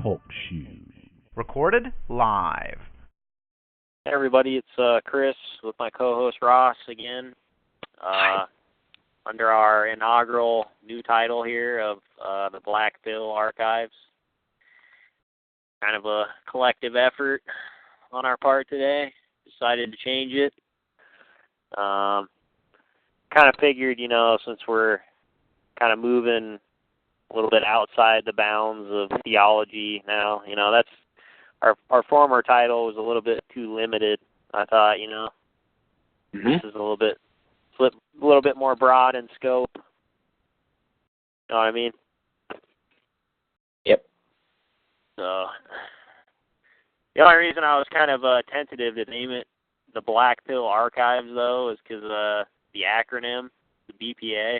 Talk shoes. Recorded live. Hey everybody, it's Chris with my co-host Ross again, under our inaugural new title here of the Black Pill Archives. Kind of a collective effort on our part today. Decided to change it. Kind of figured, since we're kind of moving a little bit outside the bounds of theology now, that's our former title was a little bit too limited. I thought, this is a little bit more broad in scope. You know what I mean? Yep. So the only reason I was kind of tentative to name it the Black Pill Archives, though, is because the acronym, the BPA.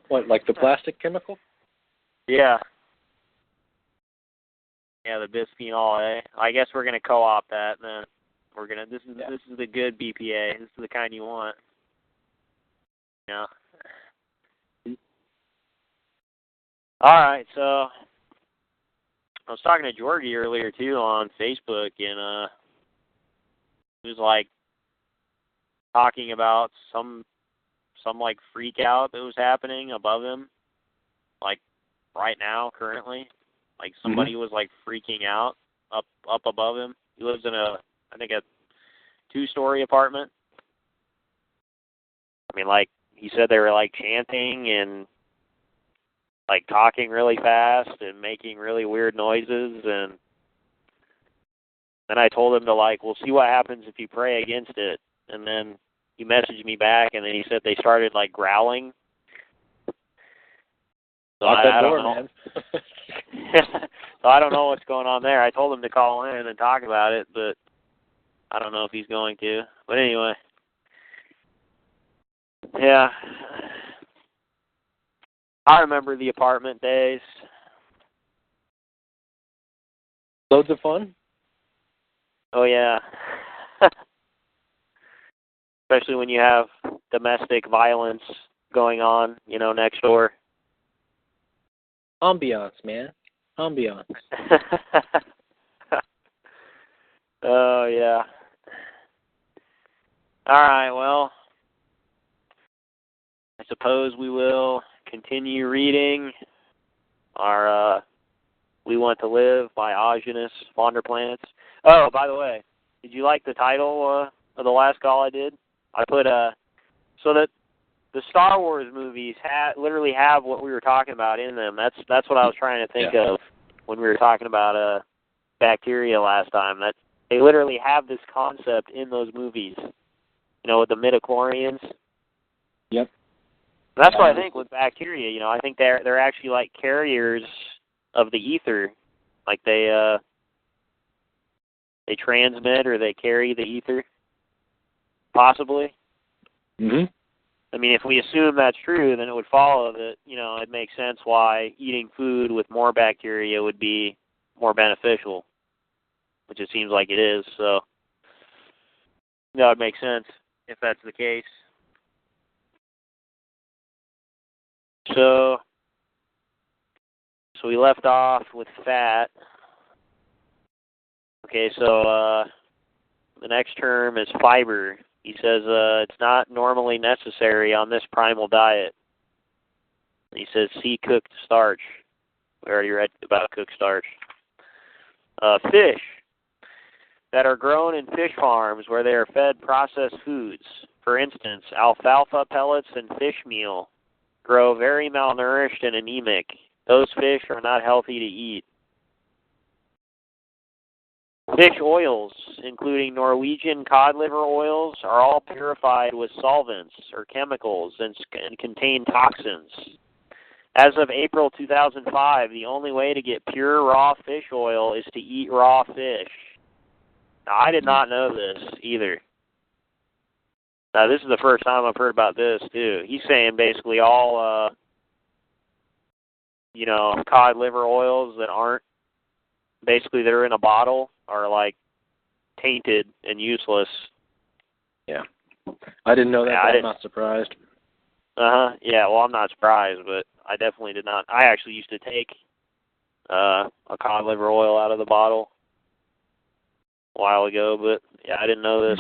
What, like the plastic chemical? Yeah. Yeah, the bisphenol A. I guess we're gonna co-opt that then. This is the good BPA. This is the kind you want. Yeah. All right, so I was talking to Georgie earlier too on Facebook, and he was like talking about some like freak out that was happening above him, like right now, currently. Like somebody was like freaking out up above him. He lives in a 2-story apartment. I mean, like he said they were like chanting and like talking really fast and making really weird noises, and then I told him to we'll see what happens if you pray against it. And then he messaged me back, and then he said they started like growling. So I don't know. Man. So I don't know what's going on there. I told him to call in and talk about it, but I don't know if he's going to. But anyway, yeah. I remember the apartment days. Loads of fun? Oh, yeah. Especially when you have domestic violence going on, next door. Ambiance, man. Ambiance. Oh, yeah. All right, well, I suppose we will continue reading our We Want to Live by Augenis Vonderplants. Oh, by the way, did you like the title of the last call I did? I put so that the Star Wars movies literally have what we were talking about in them. That's what I was trying to think of when we were talking about bacteria last time. That they literally have this concept in those movies. With the midichlorians. Yep. That's what I think with bacteria. I think they're actually like carriers of the ether. Like they transmit or they carry the ether. Possibly. Mhm. I mean, if we assume that's true, then it would follow that, it makes sense why eating food with more bacteria would be more beneficial, which it seems like it is. So, that would make sense if that's the case. So we left off with fat. Okay, so the next term is fiber. He says it's not normally necessary on this primal diet. He says see cooked starch. We already read about cooked starch. Fish that are grown in fish farms where they are fed processed foods. For instance, alfalfa pellets and fish meal grow very malnourished and anemic. Those fish are not healthy to eat. Fish oils, including Norwegian cod liver oils, are all purified with solvents or chemicals and contain toxins. As of April 2005, the only way to get pure raw fish oil is to eat raw fish. Now, I did not know this either. Now, this is the first time I've heard about this, too. He's saying basically all, cod liver oils that aren't, basically they're in a bottle are, like, tainted and useless. Yeah. I didn't know that, but I'm not surprised. Yeah, well, I'm not surprised, but I definitely did not. I actually used to take a cod liver oil out of the bottle a while ago, but yeah, I didn't know this.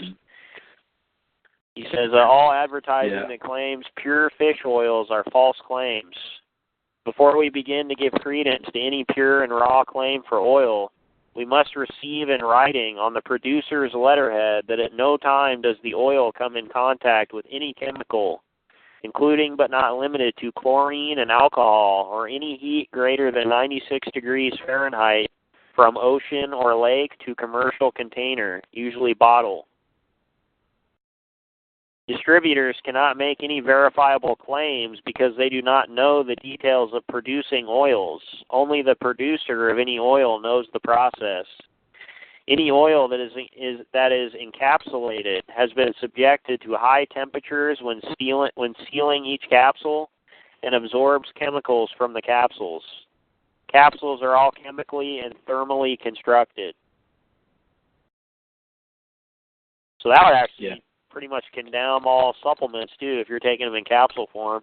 He says all advertising that claims pure fish oils are false claims. Before we begin to give credence to any pure and raw claim for oil, we must receive in writing on the producer's letterhead that at no time does the oil come in contact with any chemical, including but not limited to chlorine and alcohol, or any heat greater than 96 degrees Fahrenheit from ocean or lake to commercial container, usually bottle. Distributors cannot make any verifiable claims because they do not know the details of producing oils. Only the producer of any oil knows the process. Any oil that is encapsulated has been subjected to high temperatures when sealing each capsule and absorbs chemicals from the capsules. Capsules are all chemically and thermally constructed. So that would actually pretty much condemn all supplements too if you're taking them in capsule form.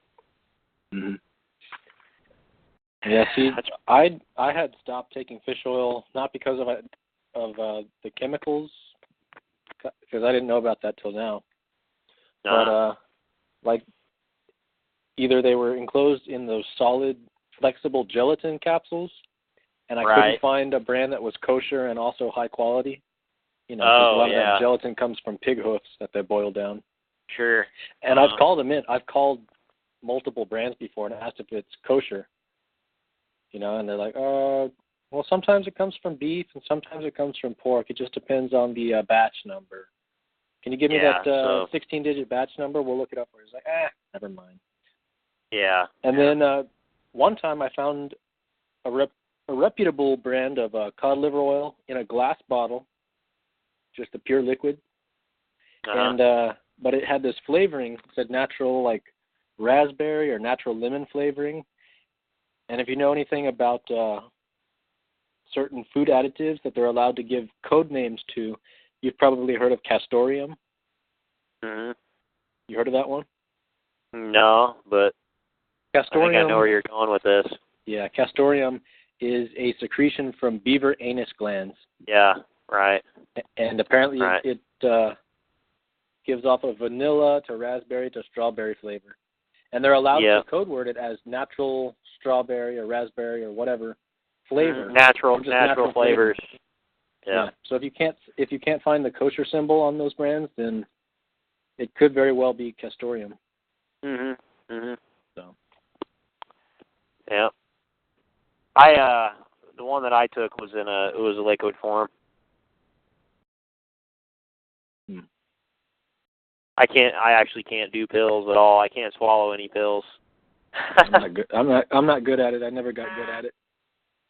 Yeah, see, I had stopped taking fish oil not because of the chemicals, because I didn't know about that till now. But like either they were enclosed in those solid, flexible gelatin capsules, and I couldn't find a brand that was kosher and also high quality. You know, a lot of that gelatin comes from pig hoofs that they boil down. Sure. And I've called them in. I've called multiple brands before and asked if it's kosher. You know, and they're like, well, sometimes it comes from beef and sometimes it comes from pork. It just depends on the batch number. Can you give me that 16-digit batch number? We'll look it up for you. It's like, never mind. Yeah. And then one time I found a reputable brand of cod liver oil in a glass bottle, just a pure liquid. And but it had this flavoring. It said natural, like raspberry or natural lemon flavoring. And if you know anything about certain food additives that they're allowed to give code names to, you've probably heard of castoreum. You heard of that one? No, but castoreum, I think I know where you're going with this. Yeah, castoreum is a secretion from beaver anus glands. Yeah, right. And apparently it gives off a vanilla to raspberry to strawberry flavor. And they're allowed to code word it as natural strawberry or raspberry or whatever flavor. Natural flavors. Yeah. So if you can't find the kosher symbol on those brands, then it could very well be castoreum. So. Yeah. The one that I took was it was a liquid form. I actually can't do pills at all. I can't swallow any pills. I'm not good. I'm not good at it. I never got good at it.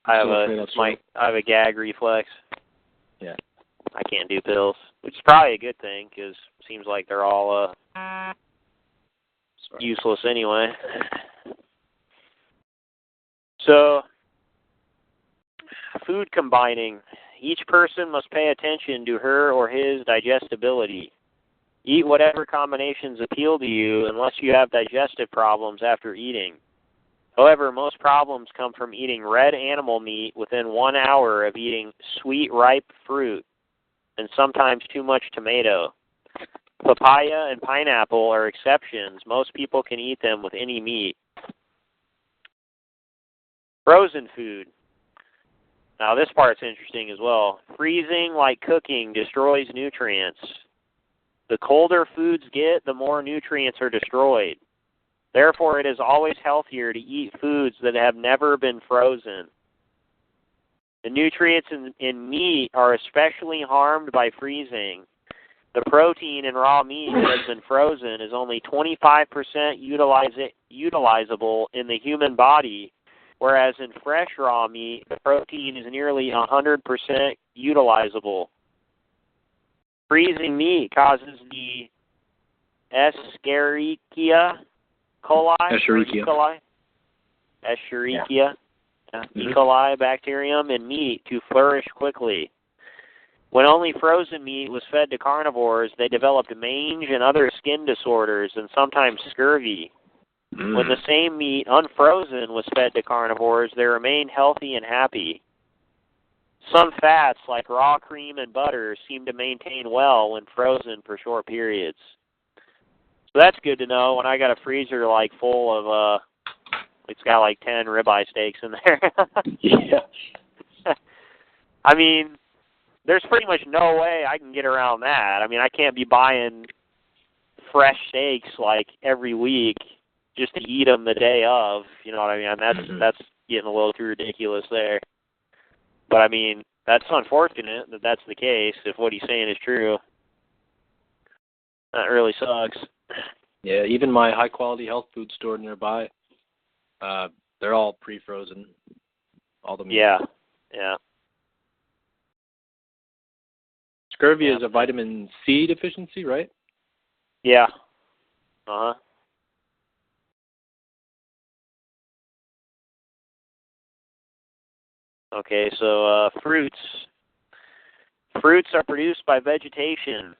I have a gag reflex. Yeah. I can't do pills, which is probably a good thing because it seems like they're all useless anyway. So, food combining. Each person must pay attention to her or his digestibility. Eat whatever combinations appeal to you unless you have digestive problems after eating. However, most problems come from eating red animal meat within 1 hour of eating sweet, ripe fruit, and sometimes too much tomato. Papaya and pineapple are exceptions. Most people can eat them with any meat. Frozen food. Now, this part's interesting as well. Freezing, like cooking, destroys nutrients. The colder foods get, the more nutrients are destroyed. Therefore, it is always healthier to eat foods that have never been frozen. The nutrients in meat are especially harmed by freezing. The protein in raw meat that has been frozen is only 25% utilizable in the human body, whereas in fresh raw meat, the protein is nearly 100% utilizable. Freezing meat causes the Escherichia coli, E. coli bacterium in meat to flourish quickly. When only frozen meat was fed to carnivores, they developed mange and other skin disorders and sometimes scurvy. When the same meat, unfrozen, was fed to carnivores, they remained healthy and happy. Some fats, like raw cream and butter, seem to maintain well when frozen for short periods. So that's good to know. When I got a freezer like full of, it's got like 10 ribeye steaks in there. Yeah. I mean, there's pretty much no way I can get around that. I mean, I can't be buying fresh steaks like every week just to eat them the day of. You know what I mean? That's getting a little too ridiculous there. But I mean, that's unfortunate that that's the case. If what he's saying is true, that really sucks. Yeah, even my high-quality health food store nearby, they're all pre-frozen. All the meat. Yeah. Scurvy is a vitamin C deficiency, right? Yeah. Uh-huh. Okay, so fruits. Fruits are produced by vegetation.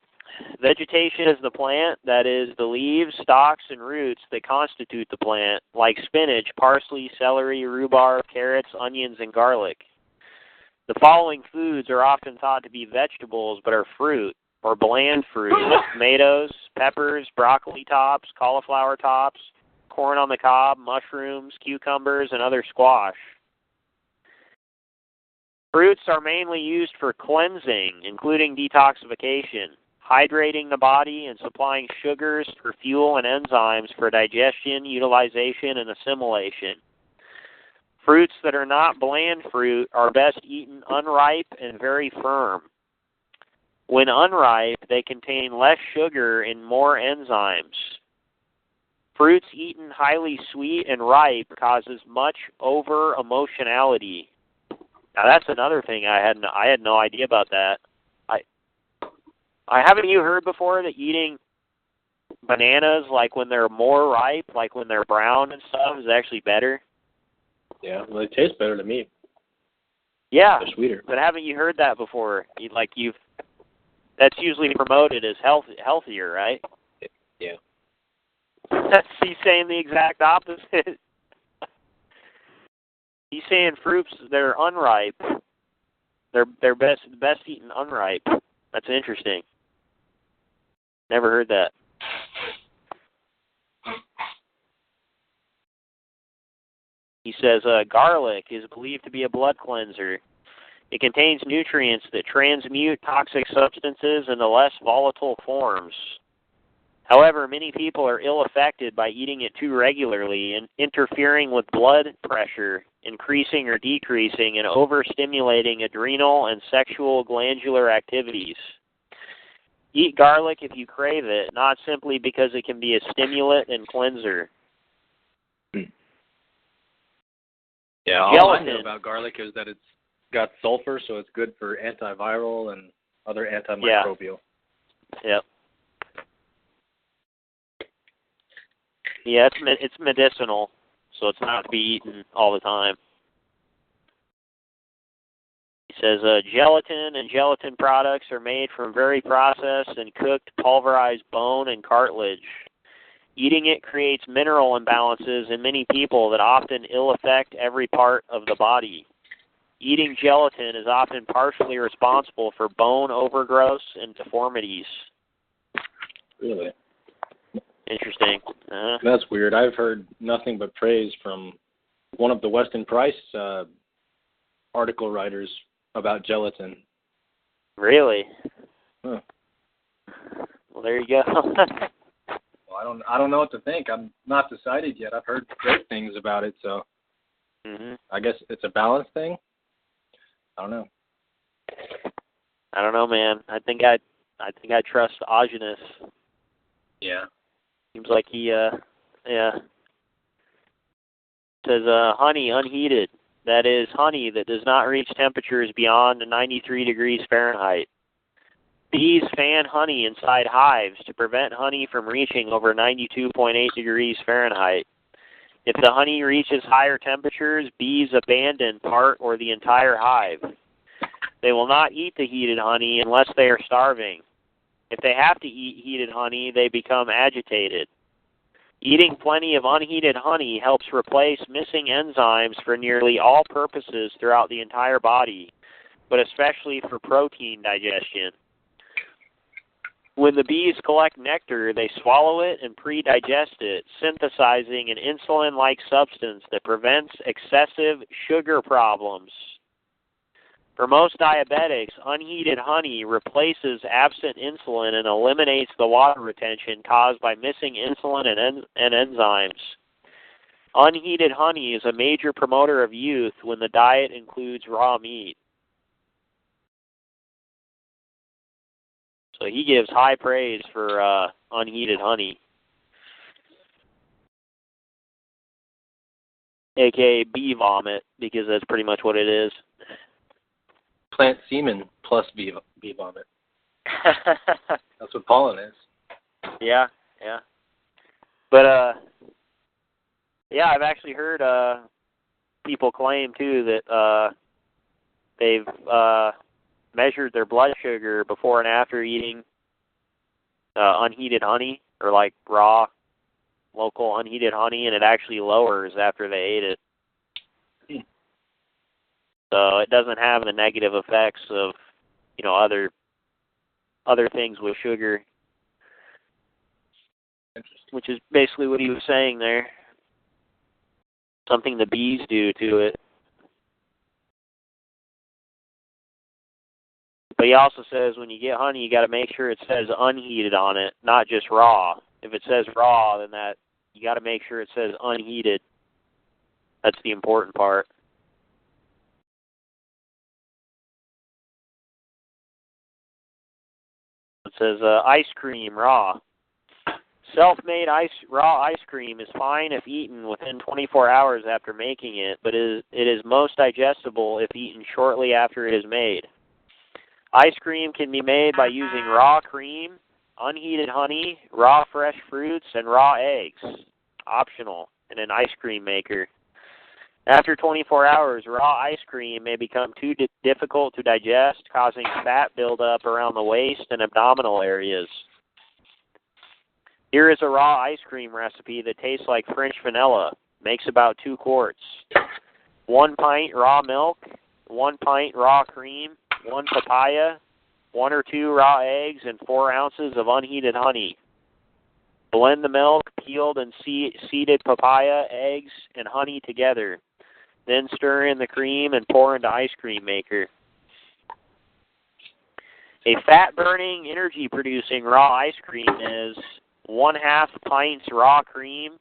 Vegetation is the plant, that is, the leaves, stalks, and roots that constitute the plant, like spinach, parsley, celery, rhubarb, carrots, onions, and garlic. The following foods are often thought to be vegetables but are fruit, or bland fruit: tomatoes, peppers, broccoli tops, cauliflower tops, corn on the cob, mushrooms, cucumbers, and other squash. Fruits are mainly used for cleansing, including detoxification, hydrating the body, and supplying sugars for fuel and enzymes for digestion, utilization, and assimilation. Fruits that are not bland fruit are best eaten unripe and very firm. When unripe, they contain less sugar and more enzymes. Fruits eaten highly sweet and ripe causes much over-emotionality. Now that's another thing I had no idea about that. I haven't you heard before that eating bananas, like when they're more ripe, like when they're brown and stuff, is actually better? Yeah, well, they taste better to me. Yeah, they're sweeter. But haven't you heard that before? That's usually promoted as healthier, right? Yeah. He's saying the exact opposite. He's saying fruits that are unripe, they're best eaten unripe. That's interesting. Never heard that. He says garlic is believed to be a blood cleanser. It contains nutrients that transmute toxic substances into less volatile forms. However, many people are ill-affected by eating it too regularly and interfering with blood pressure, increasing or decreasing, and overstimulating adrenal and sexual glandular activities. Eat garlic if you crave it, not simply because it can be a stimulant and cleanser. Yeah, all I know about garlic is that it's got sulfur, so it's good for antiviral and other antimicrobial. Yep. Yeah, it's medicinal, so it's not to be eaten all the time. He says gelatin and gelatin products are made from very processed and cooked pulverized bone and cartilage. Eating it creates mineral imbalances in many people that often ill-affect every part of the body. Eating gelatin is often partially responsible for bone overgrowth and deformities. Really? Interesting. That's weird. I've heard nothing but praise from one of the Weston Price article writers about gelatin. Really? Huh. Well, there you go. Well, I don't know what to think. I'm not decided yet. I've heard great things about it, so I guess it's a balance thing. I don't know. I don't know, man. I think I trust Ogenus. Yeah. Seems like he says honey unheated. That is honey that does not reach temperatures beyond 93 degrees Fahrenheit. Bees fan honey inside hives to prevent honey from reaching over 92.8 degrees Fahrenheit. If the honey reaches higher temperatures, bees abandon part or the entire hive. They will not eat the heated honey unless they are starving. If they have to eat heated honey, they become agitated. Eating plenty of unheated honey helps replace missing enzymes for nearly all purposes throughout the entire body, but especially for protein digestion. When the bees collect nectar, they swallow it and pre-digest it, synthesizing an insulin-like substance that prevents excessive sugar problems. For most diabetics, unheated honey replaces absent insulin and eliminates the water retention caused by missing insulin and enzymes. Unheated honey is a major promoter of youth when the diet includes raw meat. So he gives high praise for unheated honey, aka bee vomit, because that's pretty much what it is. Plant semen plus bee vomit. That's what pollen is. Yeah. But yeah, I've actually heard people claim too that they've measured their blood sugar before and after eating unheated honey, or like raw, local unheated honey, and it actually lowers after they ate it. So it doesn't have the negative effects of, other things with sugar, which is basically what he was saying there. Something the bees do to it. But he also says when you get honey, you got to make sure it says unheated on it, not just raw. If it says raw, then you got to make sure it says unheated. That's the important part. It says ice cream raw. Self-made raw ice cream is fine if eaten within 24 hours after making it, but it is most digestible if eaten shortly after it is made. Ice cream can be made by using raw cream, unheated honey, raw fresh fruits, and raw eggs. Optional in an ice cream maker. After 24 hours, raw ice cream may become too difficult to digest, causing fat buildup around the waist and abdominal areas. Here is a raw ice cream recipe that tastes like French vanilla. Makes about 2 quarts. 1 pint raw milk, 1 pint raw cream, 1 papaya, 1 or 2 raw eggs, and 4 ounces of unheated honey. Blend the milk, peeled and seeded papaya, eggs, and honey together. Then stir in the cream and pour into ice cream maker. A fat-burning, energy-producing raw ice cream is 1/2 pints raw cream,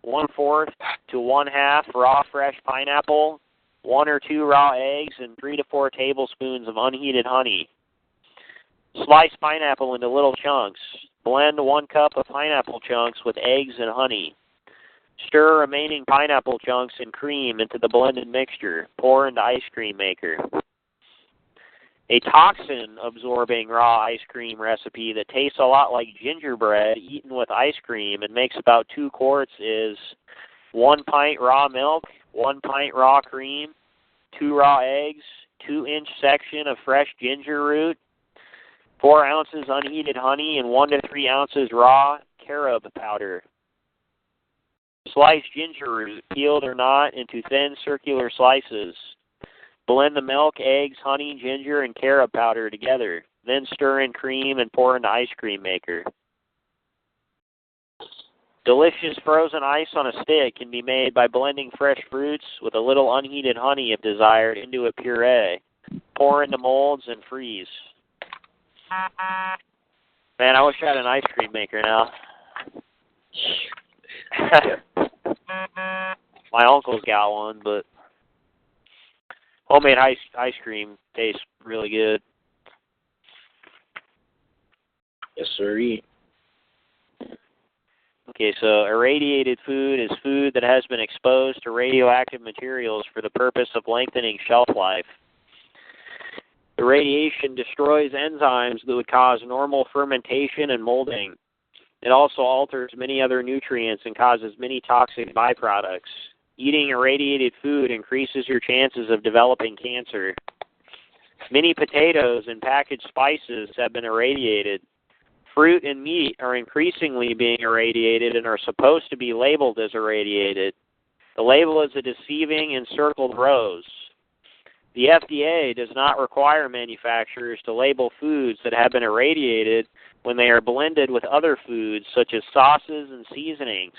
1/4 to 1/2 raw fresh pineapple, 1 or 2 raw eggs, and 3 to 4 tablespoons of unheated honey. Slice pineapple into little chunks. Blend 1 cup of pineapple chunks with eggs and honey. Stir remaining pineapple chunks and cream into the blended mixture. Pour into ice cream maker. A toxin-absorbing raw ice cream recipe that tastes a lot like gingerbread eaten with ice cream and makes about 2 quarts is 1 pint raw milk, 1 pint raw cream, 2 raw eggs, 2-inch section of fresh ginger root, 4 ounces unheated honey, and 1 to 3 ounces raw carob powder. Slice ginger root, peeled or not, into thin circular slices. Blend the milk, eggs, honey, ginger, and carob powder together. Then stir in cream and pour into ice cream maker. Delicious frozen ice on a stick can be made by blending fresh fruits with a little unheated honey if desired into a puree. Pour into molds and freeze. Man, I wish I had an ice cream maker now. My uncle's got one, but homemade ice cream tastes really good. Yes, sir. Okay, so irradiated food is food that has been exposed to radioactive materials for the purpose of lengthening shelf life. The radiation destroys enzymes that would cause normal fermentation and molding. It also alters many other nutrients and causes many toxic byproducts. Eating irradiated food increases your chances of developing cancer. Many potatoes and packaged spices have been irradiated. Fruit and meat are increasingly being irradiated and are supposed to be labeled as irradiated. The label is a deceiving encircled rose. The FDA does not require manufacturers to label foods that have been irradiated when they are blended with other foods such as sauces and seasonings.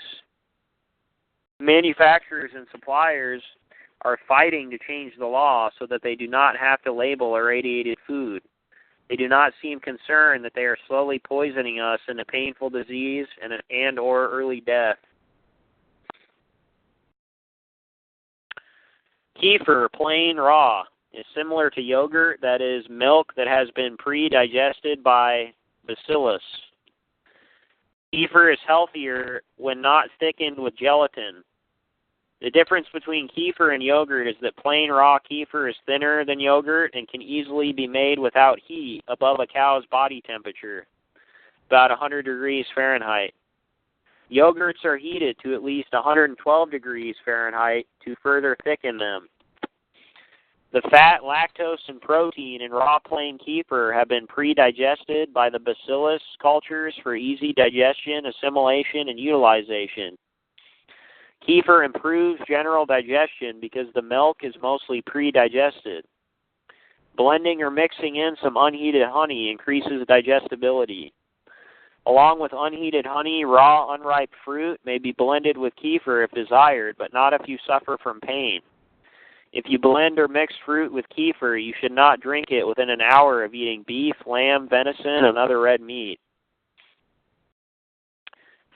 Manufacturers and suppliers are fighting to change the law so that they do not have to label irradiated food. They do not seem concerned that they are slowly poisoning us into painful disease and or early death. Kefir, plain raw, is similar to yogurt, that is, milk that has been pre-digested by bacillus. Kefir is healthier when not thickened with gelatin. The difference between kefir and yogurt is that plain raw kefir is thinner than yogurt and can easily be made without heat above a cow's body temperature, about 100 degrees Fahrenheit. Yogurts are heated to at least 112 degrees Fahrenheit to further thicken them. The fat, lactose, and protein in raw plain kefir have been pre-digested by the bacillus cultures for easy digestion, assimilation, and utilization. Kefir improves general digestion because the milk is mostly pre-digested. Blending or mixing in some unheated honey increases digestibility. Along with unheated honey, raw, unripe fruit may be blended with kefir if desired, but not if you suffer from pain. If you blend or mix fruit with kefir, you should not drink it within an hour of eating beef, lamb, venison, and other red meat.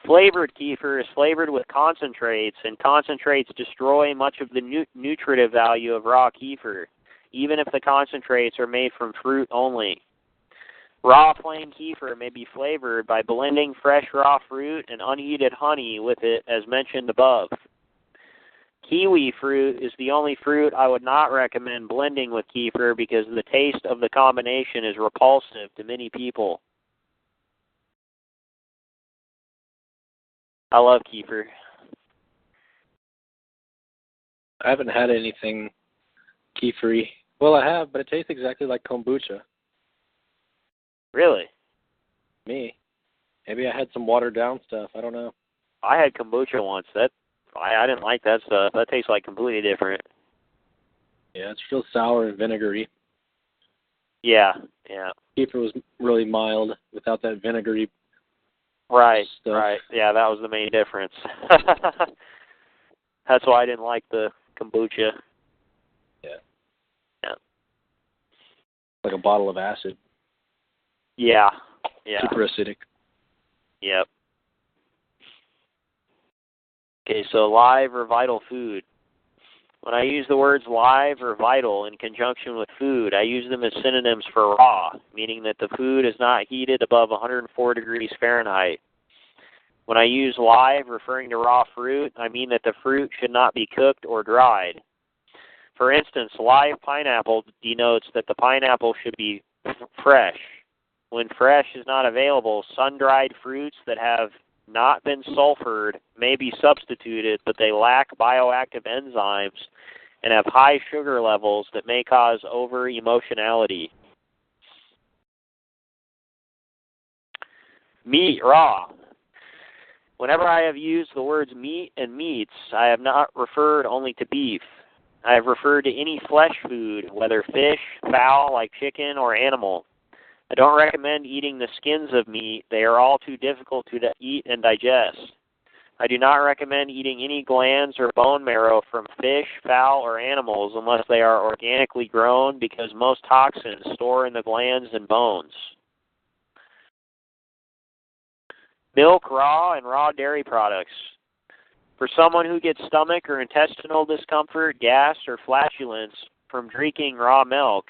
Flavored kefir is flavored with concentrates, and concentrates destroy much of the nutritive value of raw kefir, even if the concentrates are made from fruit only. Raw plain kefir may be flavored by blending fresh raw fruit and unheated honey with it, as mentioned above. Kiwi fruit is the only fruit I would not recommend blending with kefir because the taste of the combination is repulsive to many people. I love kefir. I haven't had anything kefir-y. Well, I have, but it tastes exactly like kombucha. Really? Me. Maybe I had some watered down stuff. I don't know. I had kombucha once. I didn't like that stuff. That tastes like completely different. Yeah, it's real sour and vinegary. Yeah. Kefir was really mild without that vinegary Right, stuff. right. Yeah, that was the main difference. That's why I didn't like the kombucha. Yeah. Like a bottle of acid. Yeah. Super acidic. Yep. Okay, so live or vital food. When I use the words live or vital in conjunction with food, I use them as synonyms for raw, meaning that the food is not heated above 104 degrees Fahrenheit. When I use live referring to raw fruit, I mean that the fruit should not be cooked or dried. For instance, live pineapple denotes that the pineapple should be fresh. When fresh is not available, sun-dried fruits that have not been sulfured may be substituted, but they lack bioactive enzymes and have high sugar levels that may cause over-emotionality. Meat, raw. Whenever I have used the words meat and meats, I have not referred only to beef. I have referred to any flesh food, whether fish, fowl like chicken, or animal. I don't recommend eating the skins of meat. They are all too difficult to eat and digest. I do not recommend eating any glands or bone marrow from fish, fowl, or animals unless they are organically grown because most toxins store in the glands and bones. Milk, raw, and raw dairy products. For someone who gets stomach or intestinal discomfort, gas, or flatulence from drinking raw milk,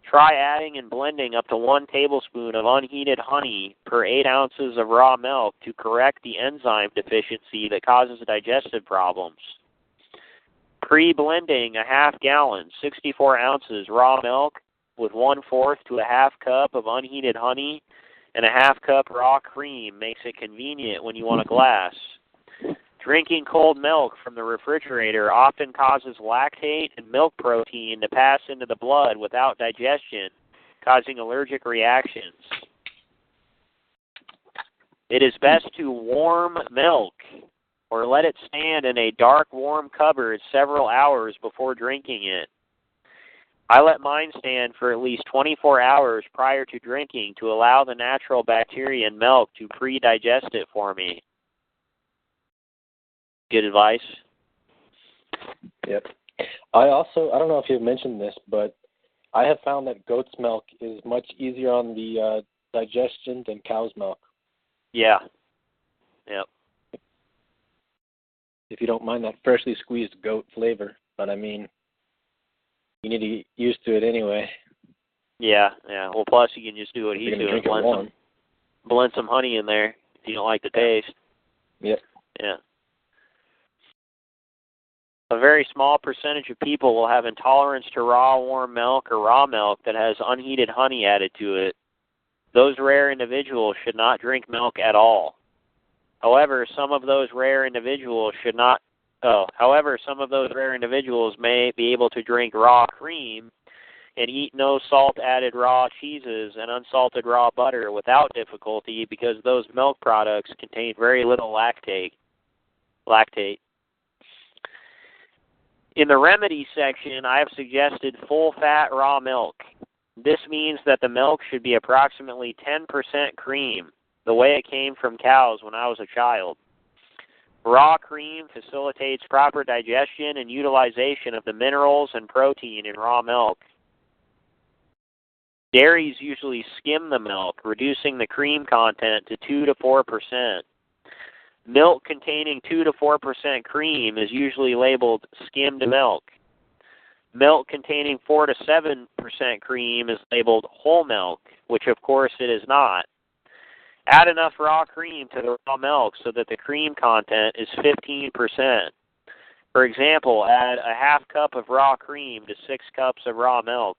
try adding and blending up to 1 tablespoon of unheated honey per 8 ounces of raw milk to correct the enzyme deficiency that causes digestive problems. Pre-blending a half gallon, 64 ounces raw milk with 1/4 to a half cup of unheated honey and a half cup raw cream makes it convenient when you want a glass. Drinking cold milk from the refrigerator often causes lactate and milk protein to pass into the blood without digestion, causing allergic reactions. It is best to warm milk or let it stand in a dark, warm cupboard several hours before drinking it. I let mine stand for at least 24 hours prior to drinking to allow the natural bacteria in milk to pre-digest it for me. Good advice. Yep. I don't know if you've mentioned this, but I have found that goat's milk is much easier on the digestion than cow's milk. Yeah. Yep. If you don't mind that freshly squeezed goat flavor, but I mean, you need to get used to it anyway. Yeah. Well, plus you can just do what he's doing, blend some honey in there if you don't like the taste. Yep. Yeah. A very small percentage of people will have intolerance to raw warm milk or raw milk that has unheated honey added to it. Those rare individuals should not drink milk at all. However, some of those rare individuals may be able to drink raw cream and eat no salt-added raw cheeses and unsalted raw butter without difficulty because those milk products contain very little lactate. In the remedy section, I have suggested full-fat raw milk. This means that the milk should be approximately 10% cream, the way it came from cows when I was a child. Raw cream facilitates proper digestion and utilization of the minerals and protein in raw milk. Dairies usually skim the milk, reducing the cream content to 2 to 4%. Milk containing 2 to 4% cream is usually labeled skimmed milk. Milk containing 4 to 7% cream is labeled whole milk, which of course it is not. Add enough raw cream to the raw milk so that the cream content is 15%. For example, add a half cup of raw cream to 6 cups of raw milk.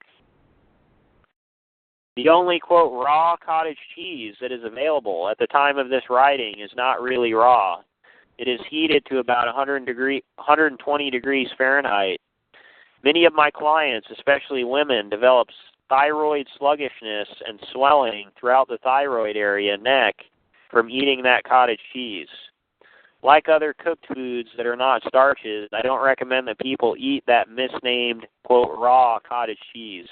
The only, quote, raw cottage cheese that is available at the time of this writing is not really raw. It is heated to about 120 degrees Fahrenheit. Many of my clients, especially women, develop thyroid sluggishness and swelling throughout the thyroid area and neck from eating that cottage cheese. Like other cooked foods that are not starches, I don't recommend that people eat that misnamed, quote, raw cottage cheese.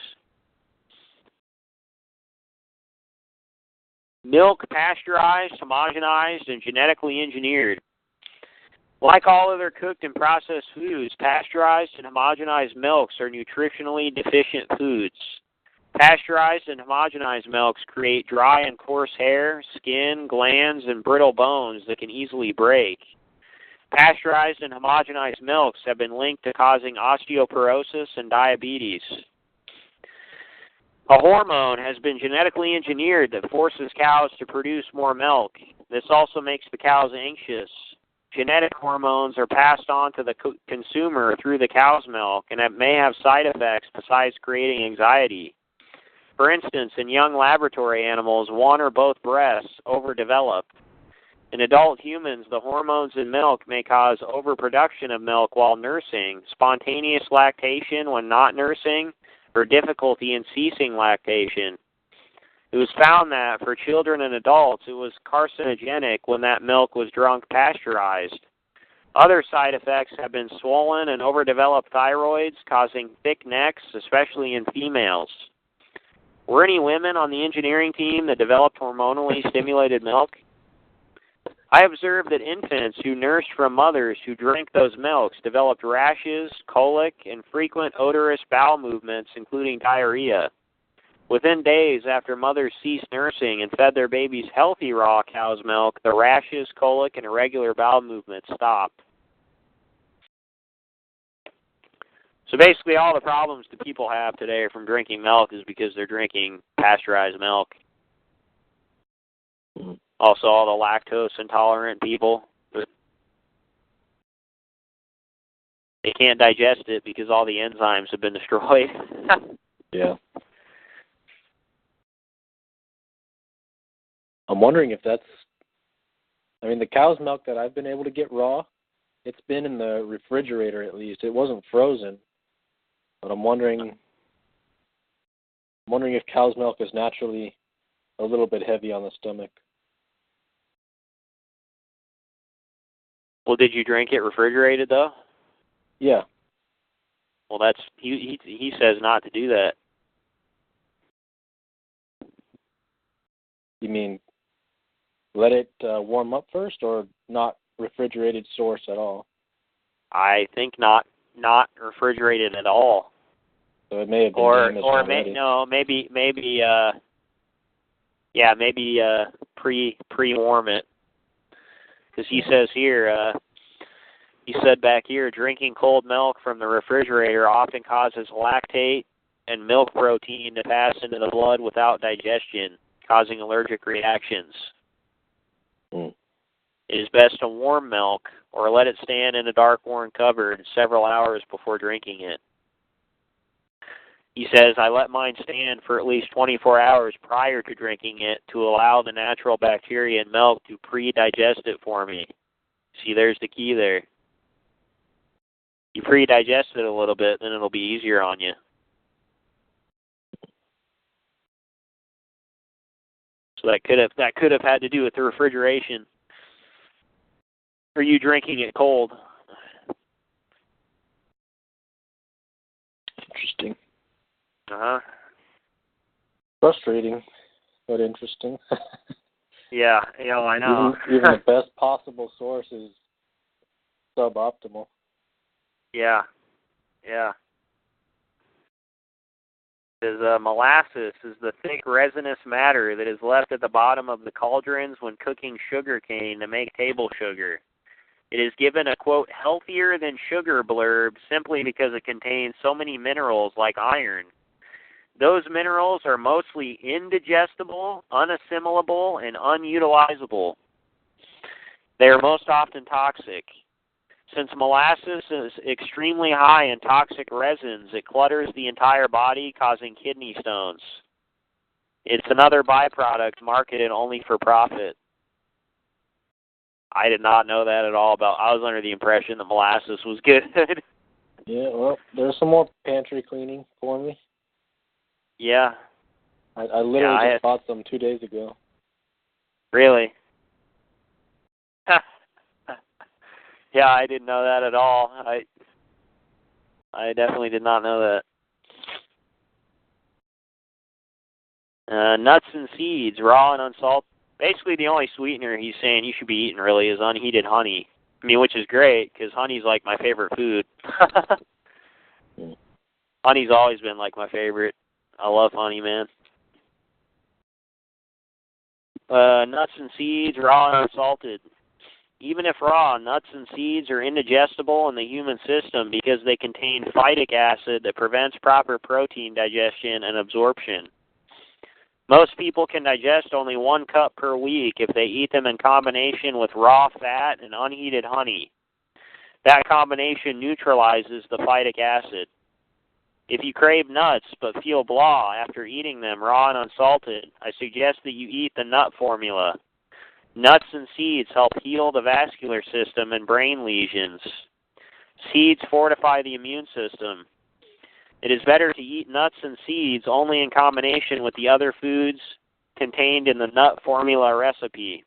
Milk pasteurized, homogenized, and genetically engineered. Like all other cooked and processed foods, pasteurized and homogenized milks are nutritionally deficient foods. Pasteurized and homogenized milks create dry and coarse hair, skin, glands, and brittle bones that can easily break. Pasteurized and homogenized milks have been linked to causing osteoporosis and diabetes. A hormone has been genetically engineered that forces cows to produce more milk. This also makes the cows anxious. Genetic hormones are passed on to the consumer through the cow's milk and may have side effects besides creating anxiety. For instance, in young laboratory animals, one or both breasts overdevelop. In adult humans, the hormones in milk may cause overproduction of milk while nursing, spontaneous lactation when not nursing, or difficulty in ceasing lactation. It was found that for children and adults, it was carcinogenic when that milk was drunk pasteurized. Other side effects have been swollen and overdeveloped thyroids, causing thick necks, especially in females. Were any women on the engineering team that developed hormonally stimulated milk? I observed that infants who nursed from mothers who drank those milks developed rashes, colic, and frequent odorous bowel movements, including diarrhea. Within days after mothers ceased nursing and fed their babies healthy raw cow's milk, the rashes, colic, and irregular bowel movements stopped. So basically all the problems that people have today are from drinking milk is because they're drinking pasteurized milk. Also, all the lactose intolerant people, they can't digest it because all the enzymes have been destroyed. Yeah. I'm wondering if that's, the cow's milk that I've been able to get raw, it's been in the refrigerator at least. It wasn't frozen. But I'm wondering if cow's milk is naturally a little bit heavy on the stomach. Well, did you drink it refrigerated, though? Yeah. Well, that's he says not to do that. You mean let it warm up first, or not refrigerated source at all? I think not refrigerated at all. So it may have been damaged already. Maybe pre-warm it. Because he says here, he said back here, drinking cold milk from the refrigerator often causes lactate and milk protein to pass into the blood without digestion, causing allergic reactions. Mm. It is best to warm milk or let it stand in a dark, warm cupboard several hours before drinking it. He says, I let mine stand for at least 24 hours prior to drinking it to allow the natural bacteria in milk to pre-digest it for me. See, there's the key there. You pre-digest it a little bit, then it'll be easier on you. So that could have had to do with the refrigeration. Or you drinking it cold. Interesting. Uh-huh. Frustrating, but interesting. Yeah, I know. Even the best possible source is suboptimal. Yeah. Because molasses is the thick resinous matter that is left at the bottom of the cauldrons when cooking sugar cane to make table sugar. It is given a, quote, healthier than sugar blurb simply because it contains so many minerals like iron. Those minerals are mostly indigestible, unassimilable, and unutilizable. They are most often toxic. Since molasses is extremely high in toxic resins, it clutters the entire body, causing kidney stones. It's another byproduct marketed only for profit. I did not know that at all about. I was under the impression that molasses was good. Yeah, well, there's some more pantry cleaning for me. Yeah. I literally just bought some 2 days ago. Really? Yeah, I didn't know that at all. I definitely did not know that. Nuts and seeds, raw and unsalted. Basically, the only sweetener he's saying you should be eating really is unheated honey. I mean, which is great because honey's like my favorite food. Honey's always been like my favorite. I love honey, man. Nuts and seeds, raw and unsalted. Even if raw, nuts and seeds are indigestible in the human system because they contain phytic acid that prevents proper protein digestion and absorption. Most people can digest only 1 cup per week if they eat them in combination with raw fat and unheated honey. That combination neutralizes the phytic acid. If you crave nuts but feel blah after eating them raw and unsalted, I suggest that you eat the nut formula. Nuts and seeds help heal the vascular system and brain lesions. Seeds fortify the immune system. It is better to eat nuts and seeds only in combination with the other foods contained in the nut formula recipe.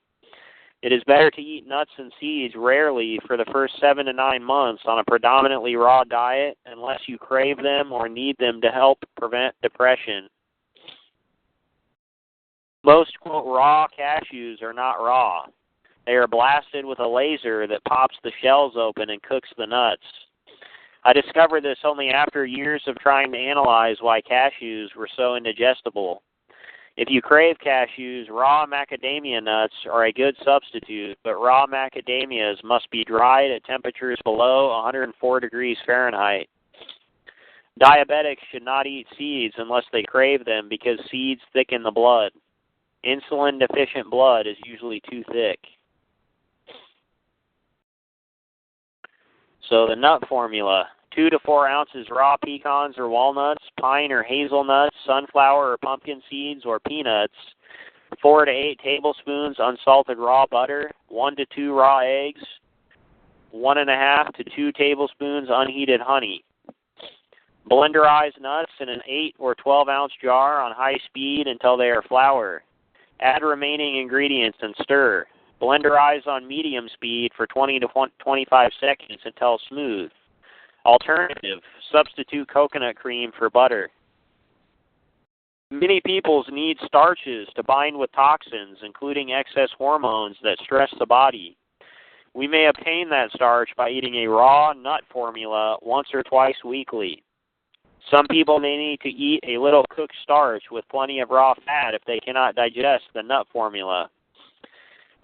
It is better to eat nuts and seeds rarely for the first 7 to 9 months on a predominantly raw diet unless you crave them or need them to help prevent depression. Most, quote, raw cashews are not raw. They are blasted with a laser that pops the shells open and cooks the nuts. I discovered this only after years of trying to analyze why cashews were so indigestible. If you crave cashews, raw macadamia nuts are a good substitute, but raw macadamias must be dried at temperatures below 104 degrees Fahrenheit. Diabetics should not eat seeds unless they crave them because seeds thicken the blood. Insulin-deficient blood is usually too thick. So the nut formula: 2 to 4 ounces raw pecans or walnuts, pine or hazelnuts, sunflower or pumpkin seeds or peanuts, 4 to 8 tablespoons unsalted raw butter, 1 to 2 raw eggs, 1.5 to 2 tablespoons unheated honey. Blenderize nuts in an 8 or 12 ounce jar on high speed until they are flour. Add remaining ingredients and stir. Blenderize on medium speed for 20 to 25 seconds until smooth. Alternative, substitute coconut cream for butter. Many peoples need starches to bind with toxins, including excess hormones that stress the body. We may obtain that starch by eating a raw nut formula once or twice weekly. Some people may need to eat a little cooked starch with plenty of raw fat if they cannot digest the nut formula.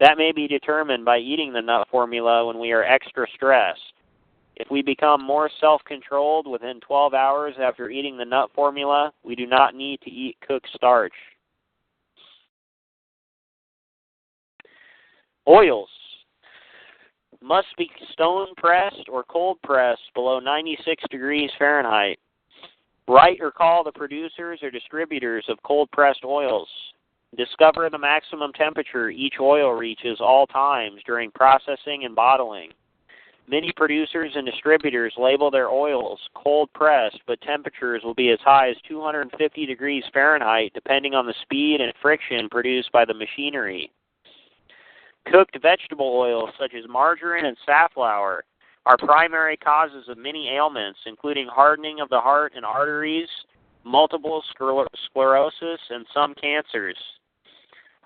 That may be determined by eating the nut formula when we are extra stressed. If we become more self-controlled within 12 hours after eating the nut formula, we do not need to eat cooked starch. Oils must be stone-pressed or cold-pressed below 96 degrees Fahrenheit. Write or call the producers or distributors of cold-pressed oils. Discover the maximum temperature each oil reaches all times during processing and bottling. Many producers and distributors label their oils cold-pressed, but temperatures will be as high as 250 degrees Fahrenheit depending on the speed and friction produced by the machinery. Cooked vegetable oils such as margarine and safflower are primary causes of many ailments, including hardening of the heart and arteries, multiple sclerosis, and some cancers.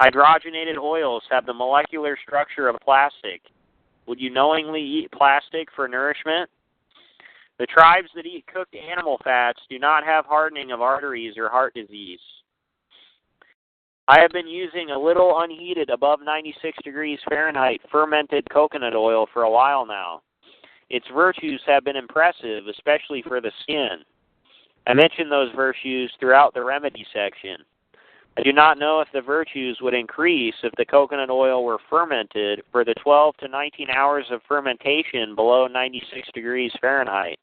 Hydrogenated oils have the molecular structure of plastic. Would you knowingly eat plastic for nourishment? The tribes that eat cooked animal fats do not have hardening of arteries or heart disease. I have been using a little unheated above 96 degrees Fahrenheit fermented coconut oil for a while now. Its virtues have been impressive, especially for the skin. I mentioned those virtues throughout the remedy section. I do not know if the virtues would increase if the coconut oil were fermented for the 12 to 19 hours of fermentation below 96 degrees Fahrenheit.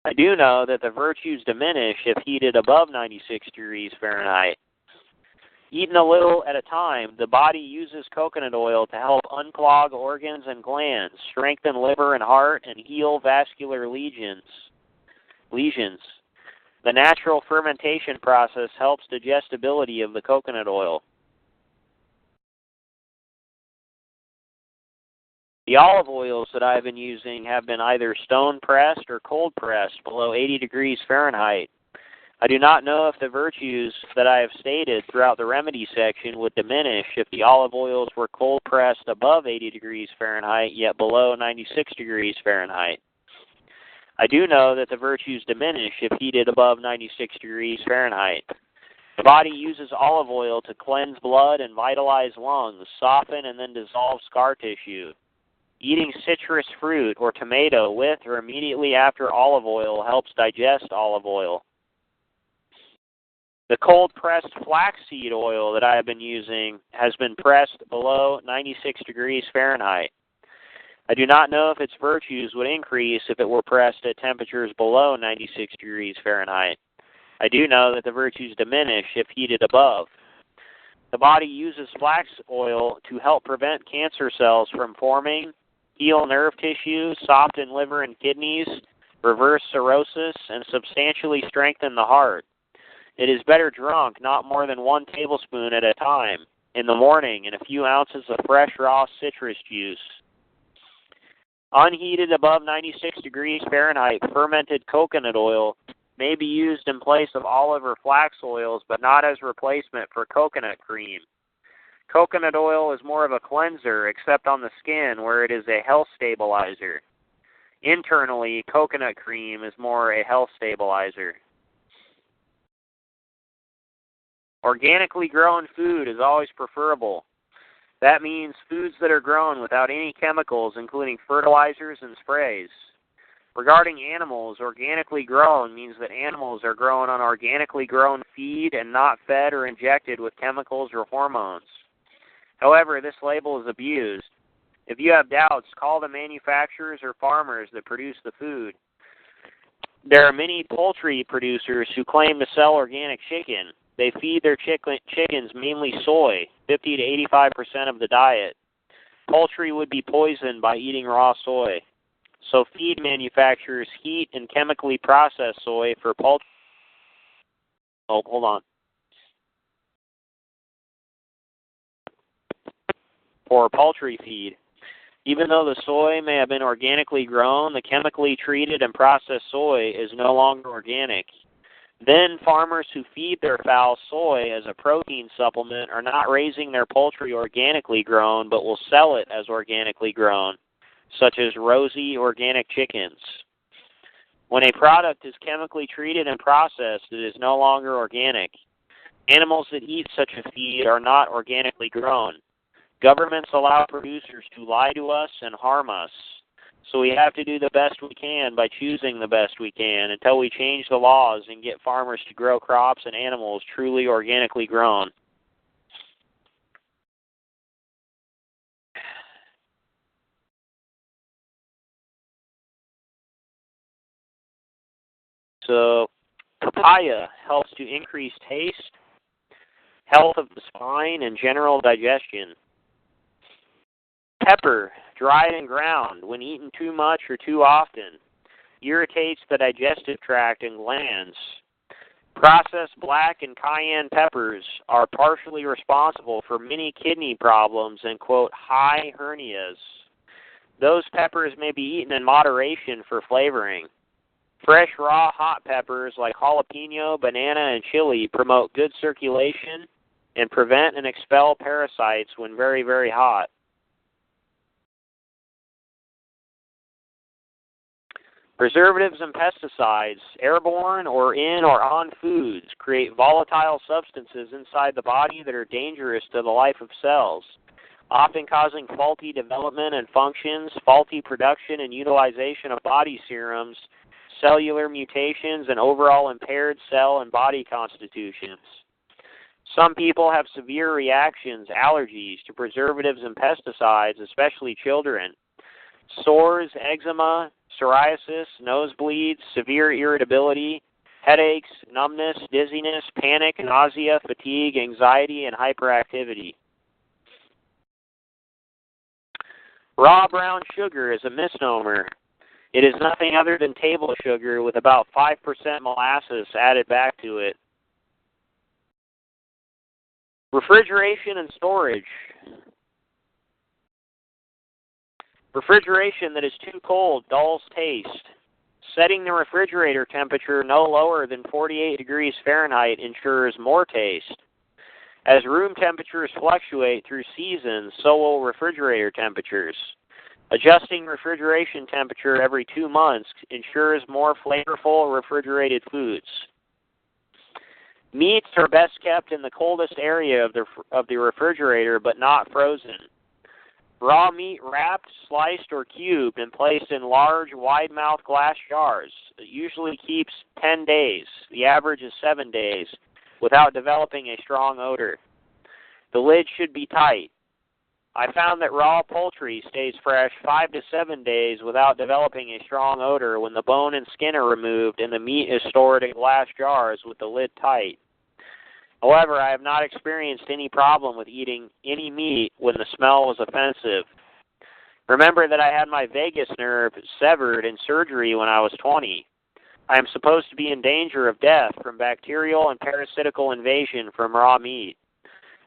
I do know that the virtues diminish if heated above 96 degrees Fahrenheit. Eaten a little at a time, the body uses coconut oil to help unclog organs and glands, strengthen liver and heart, and heal vascular lesions. The natural fermentation process helps digestibility of the coconut oil. The olive oils that I've been using have been either stone-pressed or cold-pressed below 80 degrees Fahrenheit. I do not know if the virtues that I have stated throughout the remedy section would diminish if the olive oils were cold-pressed above 80 degrees Fahrenheit, yet below 96 degrees Fahrenheit. I do know that the virtues diminish if heated above 96 degrees Fahrenheit. The body uses olive oil to cleanse blood and vitalize lungs, soften and then dissolve scar tissue. Eating citrus fruit or tomato with or immediately after olive oil helps digest olive oil. The cold-pressed flaxseed oil that I have been using has been pressed below 96 degrees Fahrenheit. I do not know if its virtues would increase if it were pressed at temperatures below 96 degrees Fahrenheit. I do know that the virtues diminish if heated above. The body uses flax oil to help prevent cancer cells from forming, heal nerve tissue, soften liver and kidneys, reverse cirrhosis, and substantially strengthen the heart. It is better drunk not more than 1 tablespoon at a time in the morning and a few ounces of fresh raw citrus juice. Unheated above 96 degrees Fahrenheit fermented coconut oil may be used in place of olive or flax oils, but not as replacement for coconut cream. Coconut oil is more of a cleanser, except on the skin, where it is a health stabilizer. Internally, coconut cream is more a health stabilizer. Organically grown food is always preferable. That means foods that are grown without any chemicals, including fertilizers and sprays. Regarding animals, organically grown means that animals are grown on organically grown feed and not fed or injected with chemicals or hormones. However, this label is abused. If you have doubts, call the manufacturers or farmers that produce the food. There are many poultry producers who claim to sell organic chicken. They feed their chickens mainly soy, 50 to 85% of the diet. Poultry would be poisoned by eating raw soy. So feed manufacturers heat and chemically process soy for poultry. Oh, hold on. for poultry feed. Even though the soy may have been organically grown, the chemically treated and processed soy is no longer organic. Then farmers who feed their fowl soy as a protein supplement are not raising their poultry organically grown, but will sell it as organically grown, such as rosy organic chickens. When a product is chemically treated and processed, it is no longer organic. Animals that eat such a feed are not organically grown. Governments allow producers to lie to us and harm us. So we have to do the best we can by choosing the best we can until we change the laws and get farmers to grow crops and animals truly organically grown. So papaya helps to increase taste, health of the spine, and general digestion. Pepper, dried and ground, when eaten too much or too often, irritates the digestive tract and glands. Processed black and cayenne peppers are partially responsible for many kidney problems and, quote, high hernias. Those peppers may be eaten in moderation for flavoring. Fresh, raw, hot peppers like jalapeno, banana, and chili promote good circulation and prevent and expel parasites when very, very hot. Preservatives and pesticides, airborne or in or on foods, create volatile substances inside the body that are dangerous to the life of cells, often causing faulty development and functions, faulty production and utilization of body serums, cellular mutations, and overall impaired cell and body constitutions. Some people have severe reactions, allergies to preservatives and pesticides, especially children. Sores, eczema, psoriasis, nosebleeds, severe irritability, headaches, numbness, dizziness, panic, nausea, fatigue, anxiety, and hyperactivity. Raw brown sugar is a misnomer. It is nothing other than table sugar with about 5% molasses added back to it. Refrigeration and storage. Refrigeration that is too cold dulls taste. Setting the refrigerator temperature no lower than 48 degrees Fahrenheit ensures more taste. As room temperatures fluctuate through seasons, so will refrigerator temperatures. Adjusting refrigeration temperature every 2 months ensures more flavorful refrigerated foods. Meats are best kept in the coldest area of the refrigerator, but not frozen. Raw meat wrapped, sliced, or cubed and placed in large, wide-mouthed glass jars. It usually keeps 10 days. The average is 7 days, without developing a strong odor. The lid should be tight. I found that raw poultry stays fresh 5 to 7 days without developing a strong odor when the bone and skin are removed and the meat is stored in glass jars with the lid tight. However, I have not experienced any problem with eating any meat when the smell was offensive. Remember that I had my vagus nerve severed in surgery when I was 20. I am supposed to be in danger of death from bacterial and parasitical invasion from raw meat.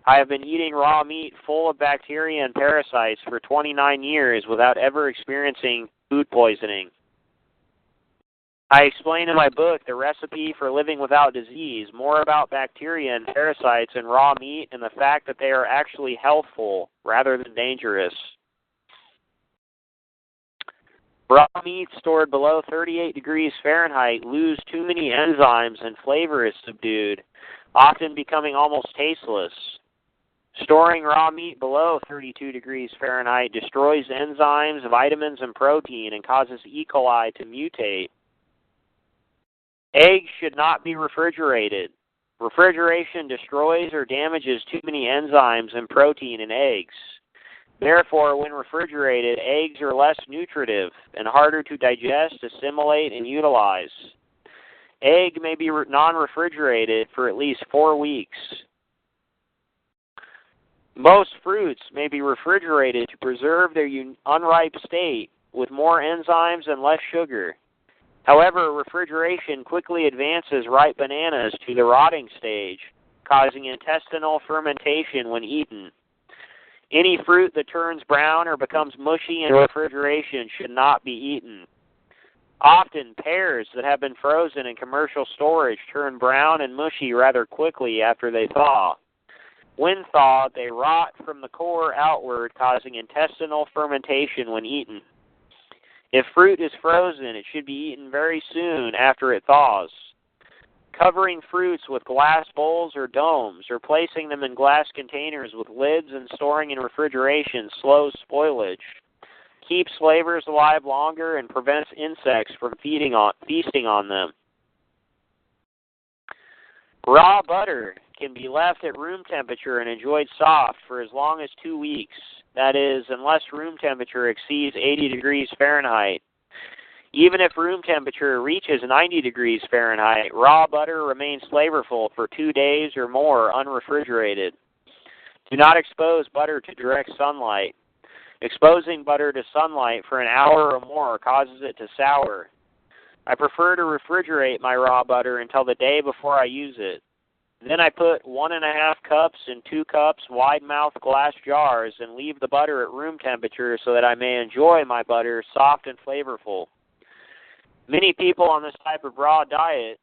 I have been eating raw meat full of bacteria and parasites for 29 years without ever experiencing food poisoning. I explain in my book, The Recipe for Living Without Disease, more about bacteria and parasites in raw meat and the fact that they are actually healthful rather than dangerous. Raw meat stored below 38 degrees Fahrenheit lose too many enzymes and flavor is subdued, often becoming almost tasteless. Storing raw meat below 32 degrees Fahrenheit destroys enzymes, vitamins, and protein and causes E. coli to mutate. Eggs should not be refrigerated. Refrigeration destroys or damages too many enzymes and protein in eggs. Therefore, when refrigerated, eggs are less nutritive and harder to digest, assimilate, and utilize. Egg may be non-refrigerated for at least 4 weeks. Most fruits may be refrigerated to preserve their unripe state with more enzymes and less sugar. However, refrigeration quickly advances ripe bananas to the rotting stage, causing intestinal fermentation when eaten. Any fruit that turns brown or becomes mushy in refrigeration should not be eaten. Often, pears that have been frozen in commercial storage turn brown and mushy rather quickly after they thaw. When thawed, they rot from the core outward, causing intestinal fermentation when eaten. If fruit is frozen, it should be eaten very soon after it thaws. Covering fruits with glass bowls or domes, or placing them in glass containers with lids and storing in refrigeration slows spoilage, keeps flavors alive longer, and prevents insects from feasting on them. Raw butter can be left at room temperature and enjoyed soft for as long as 2 weeks. That is, unless room temperature exceeds 80 degrees Fahrenheit. Even if room temperature reaches 90 degrees Fahrenheit, raw butter remains flavorful for 2 days or more unrefrigerated. Do not expose butter to direct sunlight. Exposing butter to sunlight for an hour or more causes it to sour. I prefer to refrigerate my raw butter until the day before I use it. Then I put 1.5 cups in 2 cups wide-mouth glass jars and leave the butter at room temperature so that I may enjoy my butter soft and flavorful. Many people on this type of raw diet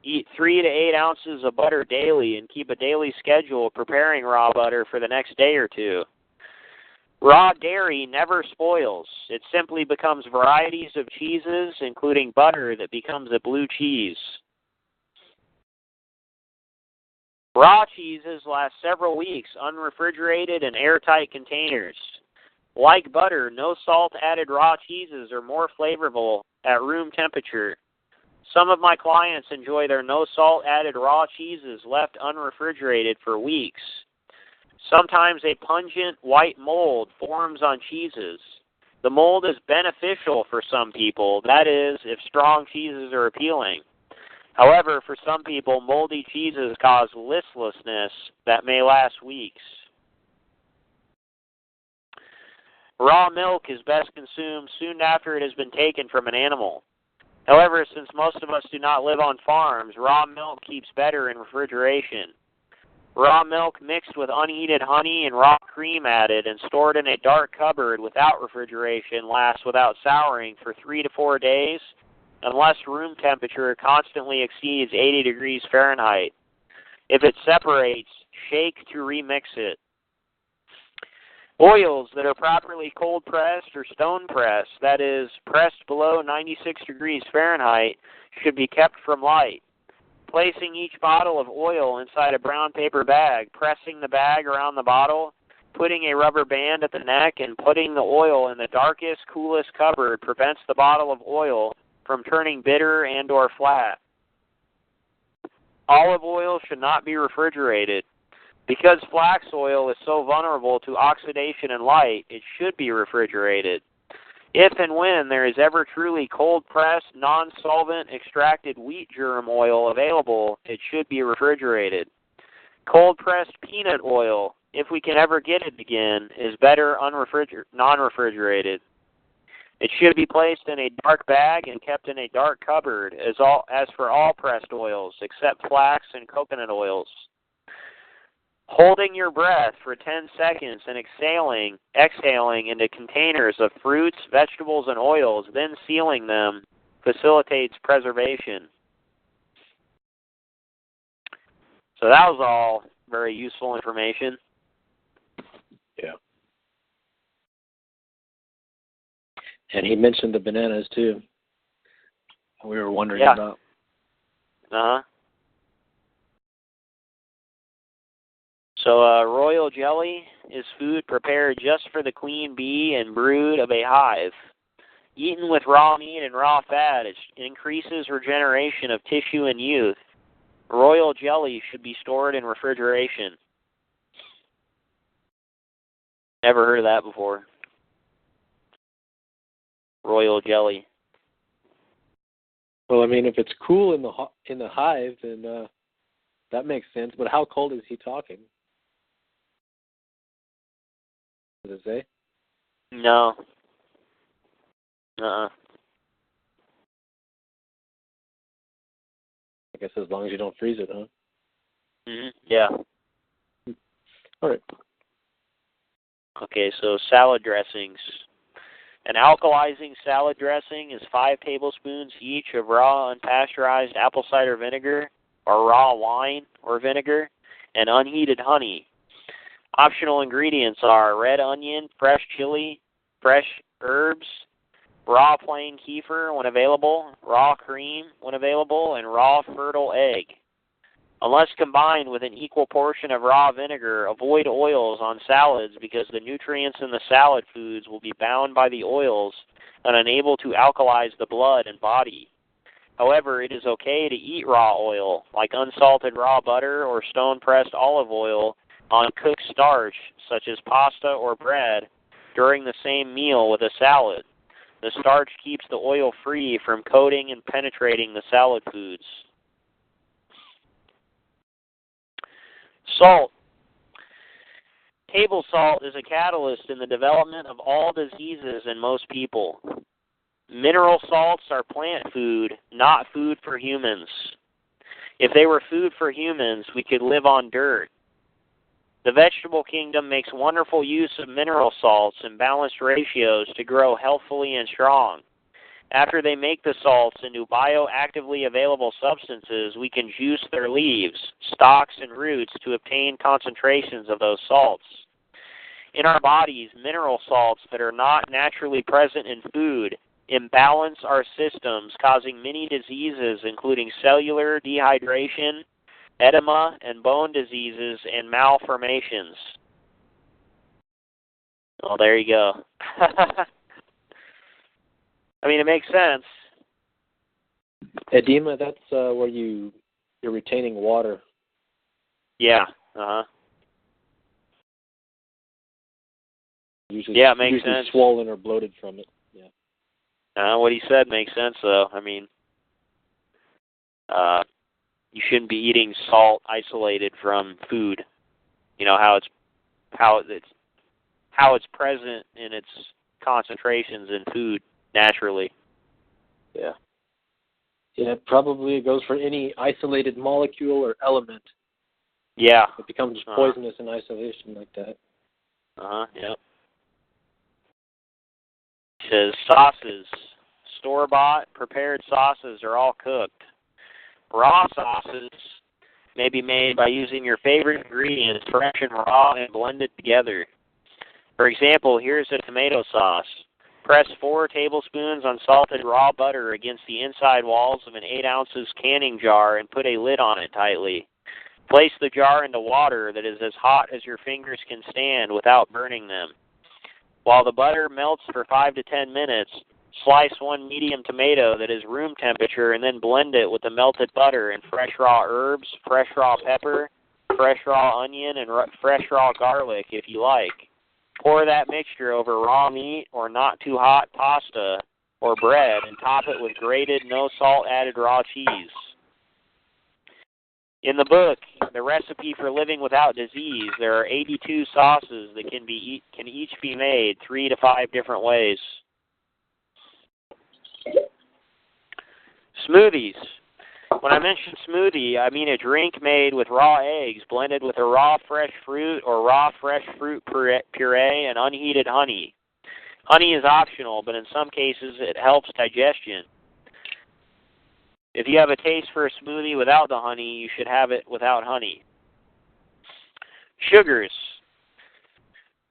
eat 3 to 8 ounces of butter daily and keep a daily schedule preparing raw butter for the next day or two. Raw dairy never spoils. It simply becomes varieties of cheeses, including butter that becomes a blue cheese. Raw cheeses last several weeks unrefrigerated in airtight containers. Like butter, no salt-added raw cheeses are more flavorful at room temperature. Some of my clients enjoy their no salt-added raw cheeses left unrefrigerated for weeks. Sometimes a pungent white mold forms on cheeses. The mold is beneficial for some people, that is, if strong cheeses are appealing. However, for some people, moldy cheeses cause listlessness that may last weeks. Raw milk is best consumed soon after it has been taken from an animal. However, since most of us do not live on farms, raw milk keeps better in refrigeration. Raw milk mixed with unheated honey and raw cream added and stored in a dark cupboard without refrigeration lasts without souring for 3 to 4 days, unless room temperature constantly exceeds 80 degrees Fahrenheit. If it separates, shake to remix it. Oils that are properly cold-pressed or stone-pressed, that is, pressed below 96 degrees Fahrenheit, should be kept from light. Placing each bottle of oil inside a brown paper bag, pressing the bag around the bottle, putting a rubber band at the neck, and putting the oil in the darkest, coolest cupboard prevents the bottle of oil from turning bitter and or flat. Olive oil should not be refrigerated. Because flax oil is so vulnerable to oxidation and light, it should be refrigerated. If and when there is ever truly cold-pressed, non-solvent extracted wheat germ oil available, it should be refrigerated. Cold-pressed peanut oil, if we can ever get it again, is better non-refrigerated. It should be placed in a dark bag and kept in a dark cupboard, as for all pressed oils, except flax and coconut oils. Holding your breath for 10 seconds and exhaling into containers of fruits, vegetables, and oils, then sealing them, facilitates preservation. So that was all very useful information. Yeah. And he mentioned the bananas, too. We were wondering about. Uh-huh. So royal jelly is food prepared just for the queen bee and brood of a hive. Eaten with raw meat and raw fat, it increases regeneration of tissue and youth. Royal jelly should be stored in refrigeration. Never heard of that before. Royal jelly. Well, I mean, if it's cool in the hive, then that makes sense. But how cold is he talking? Does it say? No. I guess as long as you don't freeze it, huh? Yeah. All right. Okay, so salad dressings. An alkalizing salad dressing is 5 tablespoons each of raw unpasteurized apple cider vinegar or raw wine or vinegar and unheated honey. Optional ingredients are red onion, fresh chili, fresh herbs, raw plain kefir when available, raw cream when available, and raw fertile egg. Unless combined with an equal portion of raw vinegar, avoid oils on salads because the nutrients in the salad foods will be bound by the oils and unable to alkalize the blood and body. However, it is okay to eat raw oil, like unsalted raw butter or stone-pressed olive oil, on cooked starch, such as pasta or bread, during the same meal with a salad. The starch keeps the oil free from coating and penetrating the salad foods. Salt. Table salt is a catalyst in the development of all diseases in most people. Mineral salts are plant food, not food for humans. If they were food for humans, we could live on dirt. The vegetable kingdom makes wonderful use of mineral salts in balanced ratios to grow healthfully and strong. After they make the salts into bioactively available substances, we can juice their leaves, stalks, and roots to obtain concentrations of those salts. In our bodies, mineral salts that are not naturally present in food imbalance our systems, causing many diseases, including cellular dehydration, edema, and bone diseases and malformations. Oh, there you go. I mean, it makes sense. Edema, that's where you're retaining water. Yeah. Usually, yeah, it makes sense. Swollen or bloated from it. Yeah. What he said makes sense, though. I mean, you shouldn't be eating salt isolated from food. You know how it's present in its concentrations in food naturally. Yeah. Yeah, probably it goes for any isolated molecule or element. Yeah. It becomes poisonous in isolation like that. Yep. It says sauces. Store-bought, prepared sauces are all cooked. Raw sauces may be made by using your favorite ingredients, fresh and raw, and blended together. For example, here's a tomato sauce. Press 4 tablespoons unsalted raw butter against the inside walls of an 8 ounces canning jar and put a lid on it tightly. Place the jar into water that is as hot as your fingers can stand without burning them. While the butter melts for 5 to 10 minutes, slice 1 medium tomato that is room temperature and then blend it with the melted butter and fresh raw herbs, fresh raw pepper, fresh raw onion, and fresh raw garlic if you like. Pour that mixture over raw meat or not too hot pasta or bread and top it with grated, no salt added raw cheese. In the book, The Recipe for Living Without Disease, there are 82 sauces that can each be made 3 to 5 different ways. Smoothies. When I mention smoothie, I mean a drink made with raw eggs blended with a raw fresh fruit or raw fresh fruit puree and unheated honey. Honey is optional, but in some cases it helps digestion. If you have a taste for a smoothie without the honey, you should have it without honey. Sugars.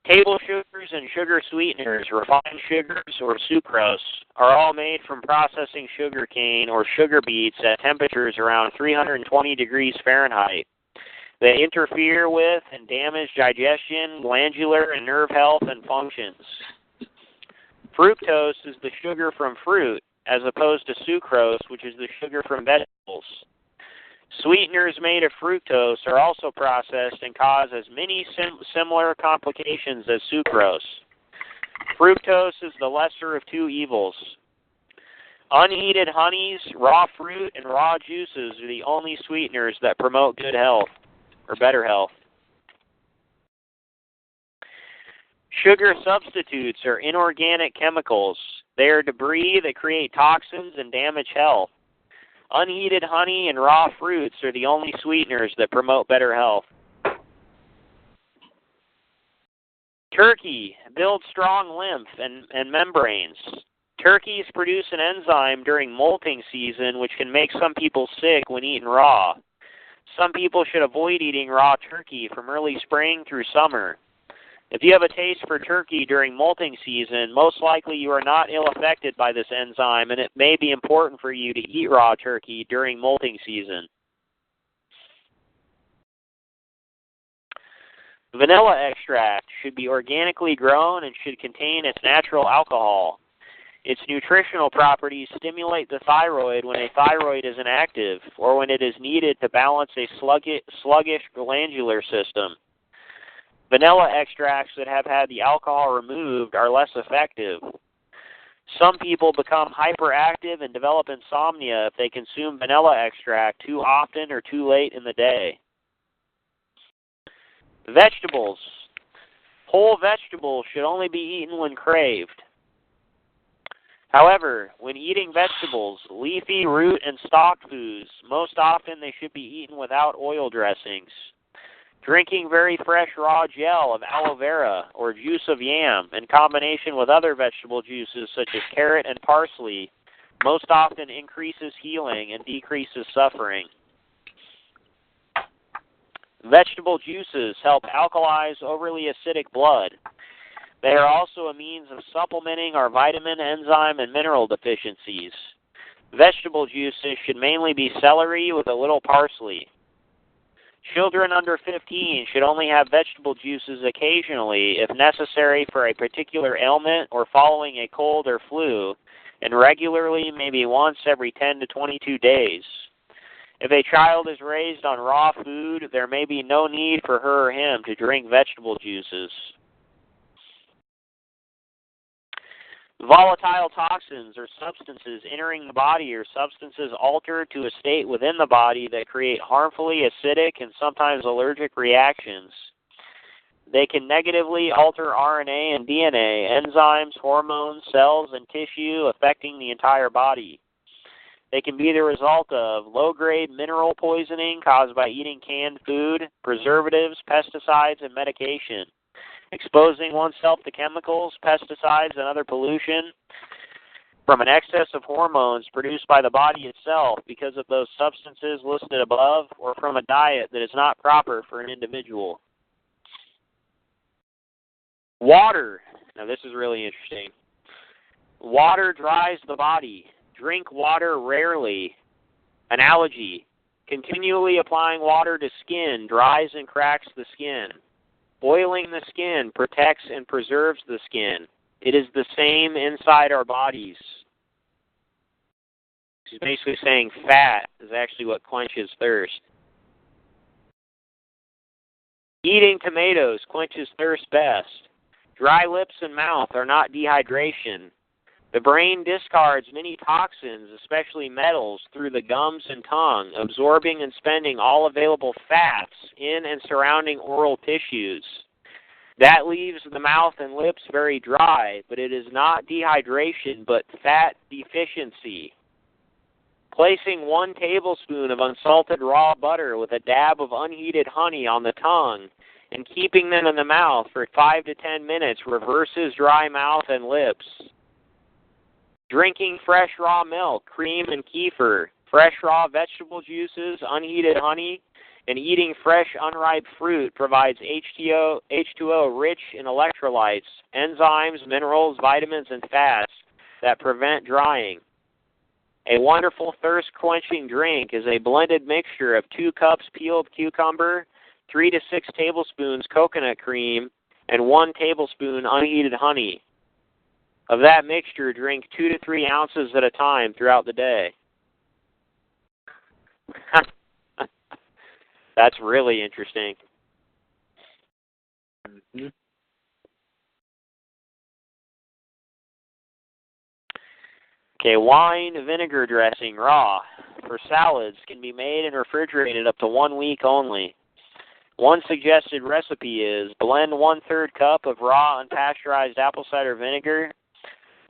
Table sugars and sugar sweeteners, refined sugars, or sucrose are all made from processing sugar cane or sugar beets at temperatures around 320 degrees Fahrenheit. They interfere with and damage digestion, glandular, and nerve health and functions. Fructose is the sugar from fruit, as opposed to sucrose, which is the sugar from vegetables. Sweeteners made of fructose are also processed and cause as many similar complications as sucrose. Fructose is the lesser of 2 evils. Unheated honeys, raw fruit, and raw juices are the only sweeteners that promote good health, or better health. Sugar substitutes are inorganic chemicals. They are debris that create toxins and damage health. Unheated honey and raw fruits are the only sweeteners that promote better health. Turkey builds strong lymph and membranes. Turkeys produce an enzyme during molting season which can make some people sick when eaten raw. Some people should avoid eating raw turkey from early spring through summer. If you have a taste for turkey during molting season, most likely you are not ill-affected by this enzyme, and it may be important for you to eat raw turkey during molting season. Vanilla extract should be organically grown and should contain its natural alcohol. Its nutritional properties stimulate the thyroid when a thyroid is inactive or when it is needed to balance a sluggish glandular system. Vanilla extracts that have had the alcohol removed are less effective. Some people become hyperactive and develop insomnia if they consume vanilla extract too often or too late in the day. Vegetables. Whole vegetables should only be eaten when craved. However, when eating vegetables, leafy, root, and stalk foods, most often they should be eaten without oil dressings. Drinking very fresh raw gel of aloe vera or juice of yam in combination with other vegetable juices such as carrot and parsley most often increases healing and decreases suffering. Vegetable juices help alkalize overly acidic blood. They are also a means of supplementing our vitamin, enzyme, and mineral deficiencies. Vegetable juices should mainly be celery with a little parsley. Children under 15 should only have vegetable juices occasionally if necessary for a particular ailment or following a cold or flu, and regularly maybe once every 10 to 22 days. If a child is raised on raw food, there may be no need for her or him to drink vegetable juices. Volatile toxins or substances entering the body or substances altered to a state within the body that create harmfully acidic and sometimes allergic reactions. They can negatively alter RNA and DNA, enzymes, hormones, cells, and tissue, affecting the entire body. They can be the result of low-grade mineral poisoning caused by eating canned food, preservatives, pesticides, and medication. Exposing oneself to chemicals, pesticides, and other pollution from an excess of hormones produced by the body itself because of those substances listed above, or from a diet that is not proper for an individual. Water. Now this is really interesting. Water dries the body. Drink water rarely. Analogy. Continually applying water to skin dries and cracks the skin. Oiling the skin protects and preserves the skin. It is the same inside our bodies. She's basically saying fat is actually what quenches thirst. Eating tomatoes quenches thirst best. Dry lips and mouth are not dehydration. The brain discards many toxins, especially metals, through the gums and tongue, absorbing and spending all available fats in and surrounding oral tissues. That leaves the mouth and lips very dry, but it is not dehydration, but fat deficiency. Placing 1 tablespoon of unsalted raw butter with a dab of unheated honey on the tongue and keeping them in the mouth for 5 to 10 minutes reverses dry mouth and lips. Drinking fresh raw milk, cream, and kefir, fresh raw vegetable juices, unheated honey, and eating fresh unripe fruit provides H2O rich in electrolytes, enzymes, minerals, vitamins, and fats that prevent drying. A wonderful thirst-quenching drink is a blended mixture of 2 cups peeled cucumber, 3 to 6 tablespoons coconut cream, and 1 tablespoon unheated honey. Of that mixture, drink 2 to 3 ounces at a time throughout the day. That's really interesting. Mm-hmm. Okay, wine vinegar dressing raw for salads can be made and refrigerated up to 1 week only. One suggested recipe is blend 1/3 cup of raw unpasteurized apple cider vinegar,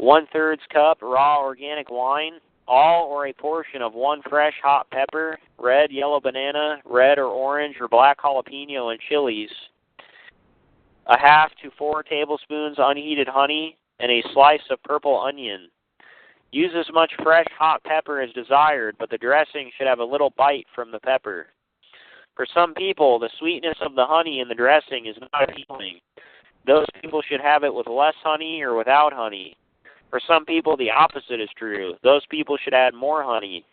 1/3 cup raw organic wine, all or a portion of 1 fresh hot pepper, red, yellow banana, red or orange or black jalapeno and chilies. 1/2 to 4 tablespoons unheated honey, and a slice of purple onion. Use as much fresh hot pepper as desired, but the dressing should have a little bite from the pepper. For some people, the sweetness of the honey in the dressing is not appealing. Those people should have it with less honey or without honey. For some people, the opposite is true. Those people should add more honey.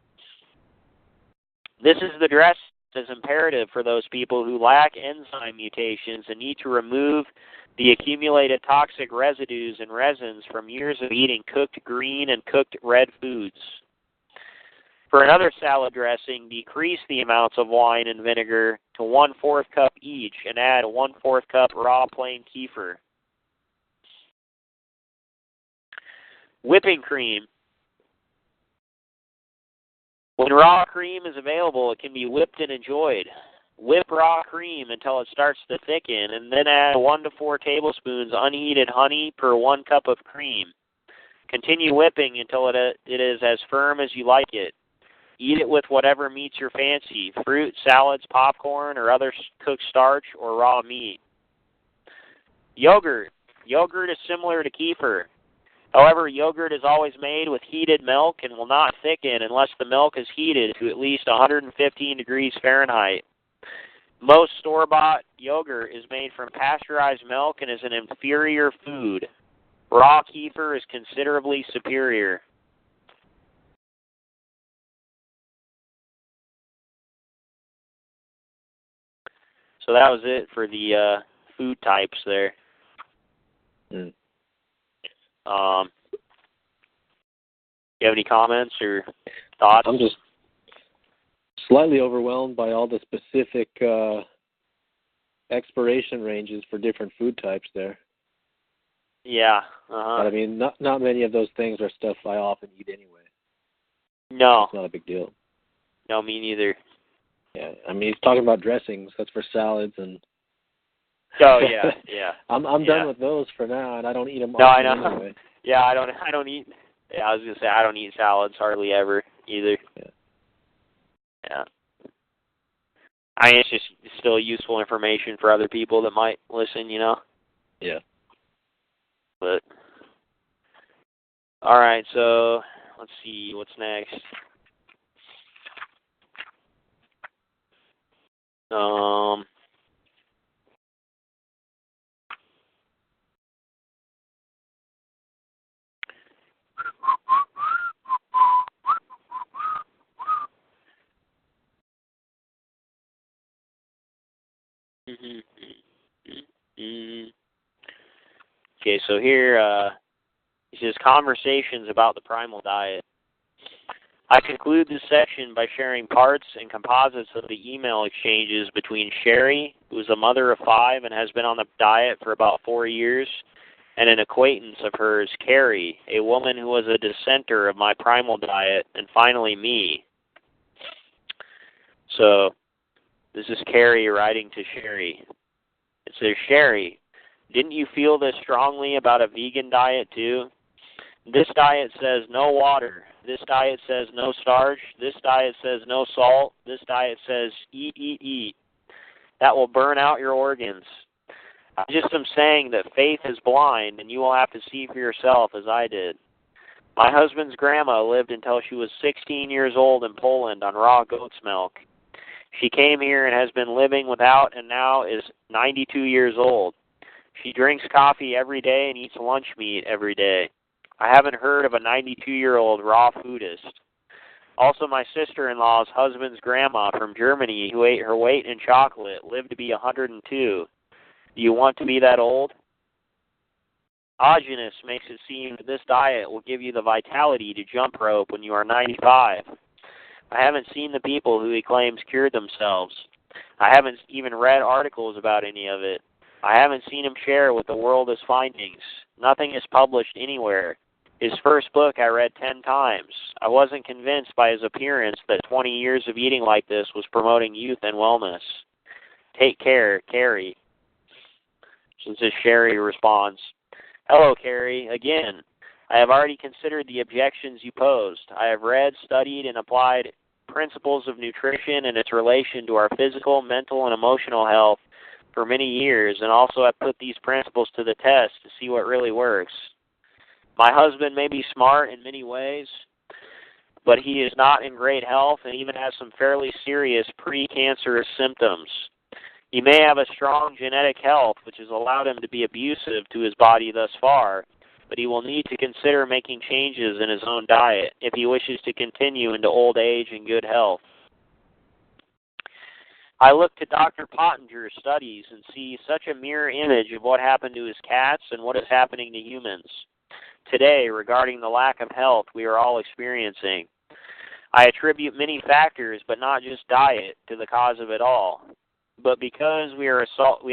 This is the dressing that is imperative for those people who lack enzyme mutations and need to remove the accumulated toxic residues and resins from years of eating cooked green and cooked red foods. For another salad dressing, decrease the amounts of wine and vinegar to 1/4 cup each and add 1/4 cup raw plain kefir. Whipping cream. When raw cream is available, it can be whipped and enjoyed. Whip raw cream until it starts to thicken, and then add 1 to 4 tablespoons unheated honey per 1 cup of cream. Continue whipping until it is as firm as you like it. Eat it with whatever meets your fancy: fruit, salads, popcorn, or other cooked starch or raw meat. Yogurt. Yogurt is similar to kefir. However, yogurt is always made with heated milk and will not thicken unless the milk is heated to at least 115 degrees Fahrenheit. Most store-bought yogurt is made from pasteurized milk and is an inferior food. Raw kefir is considerably superior. So that was it for the food types there. Mm. You have any comments or thoughts? I'm just slightly overwhelmed by all the specific expiration ranges for different food types there. Yeah. But I mean, not many of those things are stuff I often eat anyway. No. It's not a big deal. No, me neither. Yeah, I mean, he's talking about dressings. That's for salads and. Oh yeah, yeah. I'm done with those for now, and I don't eat them. No, I know. Anyway. Yeah, I don't eat. Yeah, I was gonna say I don't eat salads hardly ever either. Yeah. I mean, it's just still useful information for other people that might listen, you know. Yeah. But all right, so let's see what's next. Okay, so here it says conversations about the Primal diet. I conclude this section by sharing parts and composites of the email exchanges between Sherry, who is a mother of 5 and has been on the diet for about 4 years, and an acquaintance of hers, Carrie, a woman who was a dissenter of my Primal diet, and finally me. So this is Carrie writing to Sherry. It says, Sherry, didn't you feel this strongly about a vegan diet too? This diet says no water. This diet says no starch. This diet says no salt. This diet says eat, eat, eat. That will burn out your organs. I just am saying that faith is blind, and you will have to see for yourself as I did. My husband's grandma lived until she was 16 years old in Poland on raw goat's milk. She came here and has been living without and now is 92 years old. She drinks coffee every day and eats lunch meat every day. I haven't heard of a 92-year-old raw foodist. Also, my sister-in-law's husband's grandma from Germany, who ate her weight in chocolate, lived to be 102. Do you want to be that old? Ogenus makes it seem that this diet will give you the vitality to jump rope when you are 95. I haven't seen the people who he claims cured themselves. I haven't even read articles about any of it. I haven't seen him share with the world his findings. Nothing is published anywhere. His first book I read 10 times. I wasn't convinced by his appearance that 20 years of eating like this was promoting youth and wellness. Take care, Carrie. Since this Sherry responds, hello, Carrie. Again, I have already considered the objections you posed. I have read, studied, and applied principles of nutrition and its relation to our physical, mental, and emotional health for many years and also have put these principles to the test to see what really works. My husband may be smart in many ways, but he is not in great health and even has some fairly serious precancerous symptoms. He may have a strong genetic health, which has allowed him to be abusive to his body thus far, but he will need to consider making changes in his own diet if he wishes to continue into old age in good health. I look to Dr. Pottinger's studies and see such a mirror image of what happened to his cats and what is happening to humans today regarding the lack of health we are all experiencing. I attribute many factors, but not just diet, to the cause of it all. But because we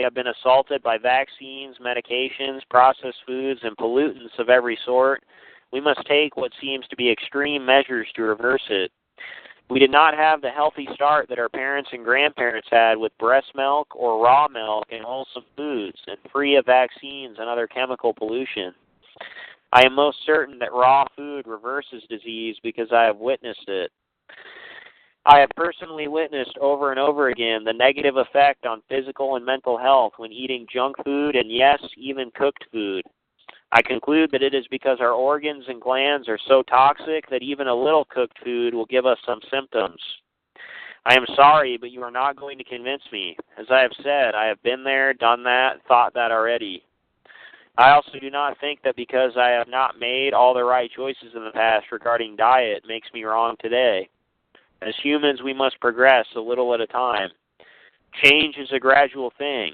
have been assaulted by vaccines, medications, processed foods, and pollutants of every sort, we must take what seems to be extreme measures to reverse it. We did not have the healthy start that our parents and grandparents had with breast milk or raw milk and wholesome foods and free of vaccines and other chemical pollution. I am most certain that raw food reverses disease because I have witnessed it. I have personally witnessed over and over again the negative effect on physical and mental health when eating junk food and, yes, even cooked food. I conclude that it is because our organs and glands are so toxic that even a little cooked food will give us some symptoms. I am sorry, but you are not going to convince me. As I have said, I have been there, done that, thought that already. I also do not think that because I have not made all the right choices in the past regarding diet makes me wrong today. As humans, we must progress a little at a time. Change is a gradual thing.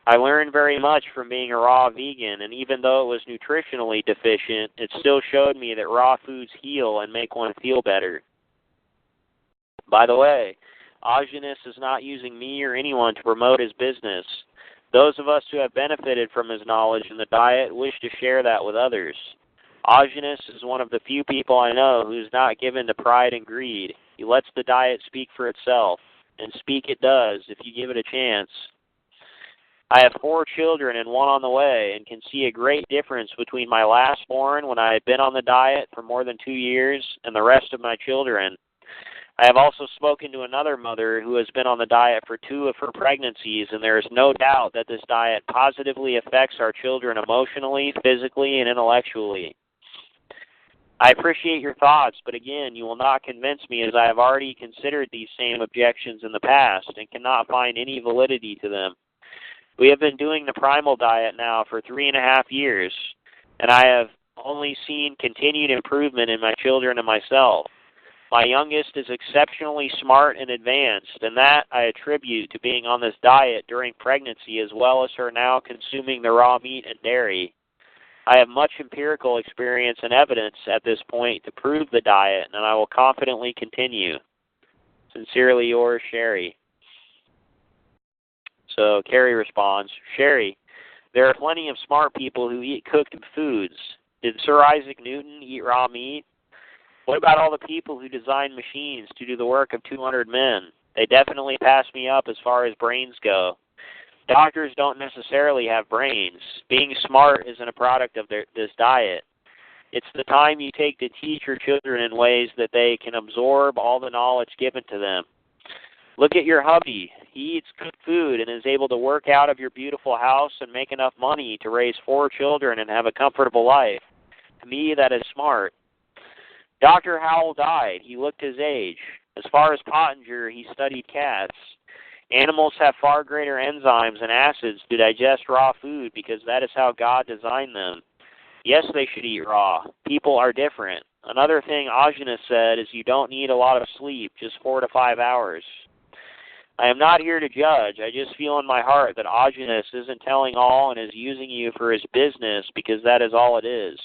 I learned very much from being a raw vegan, and even though it was nutritionally deficient, it still showed me that raw foods heal and make one feel better. By the way, Ajanis is not using me or anyone to promote his business. Those of us who have benefited from his knowledge in the diet wish to share that with others. Ajanis is one of the few people I know who is not given to pride and greed. He lets the diet speak for itself, and speak it does if you give it a chance. I have 4 children and 1 on the way, and can see a great difference between my last born when I had been on the diet for more than 2 years and the rest of my children. I have also spoken to another mother who has been on the diet for 2 of her pregnancies, and there is no doubt that this diet positively affects our children emotionally, physically, and intellectually. I appreciate your thoughts, but again, you will not convince me as I have already considered these same objections in the past and cannot find any validity to them. We have been doing the Primal diet now for 3.5 years, and I have only seen continued improvement in my children and myself. My youngest is exceptionally smart and advanced, and that I attribute to being on this diet during pregnancy as well as her now consuming the raw meat and dairy. I have much empirical experience and evidence at this point to prove the diet, and I will confidently continue. Sincerely yours, Sherry. So Carrie responds, Sherry, there are plenty of smart people who eat cooked foods. Did Sir Isaac Newton eat raw meat? What about all the people who designed machines to do the work of 200 men? They definitely pass me up as far as brains go. Doctors don't necessarily have brains. Being smart isn't a product of this diet. It's the time you take to teach your children in ways that they can absorb all the knowledge given to them. Look at your hubby. He eats cooked food and is able to work out of your beautiful house and make enough money to raise 4 children and have a comfortable life. To me, that is smart. Dr. Howell died. He looked his age. As far as Pottinger, he studied cats. Animals have far greater enzymes and acids to digest raw food because that is how God designed them. Yes, they should eat raw. People are different. Another thing Ajanis said is you don't need a lot of sleep, just 4 to 5 hours. I am not here to judge. I just feel in my heart that Ajanis isn't telling all and is using you for his business because that is all it is.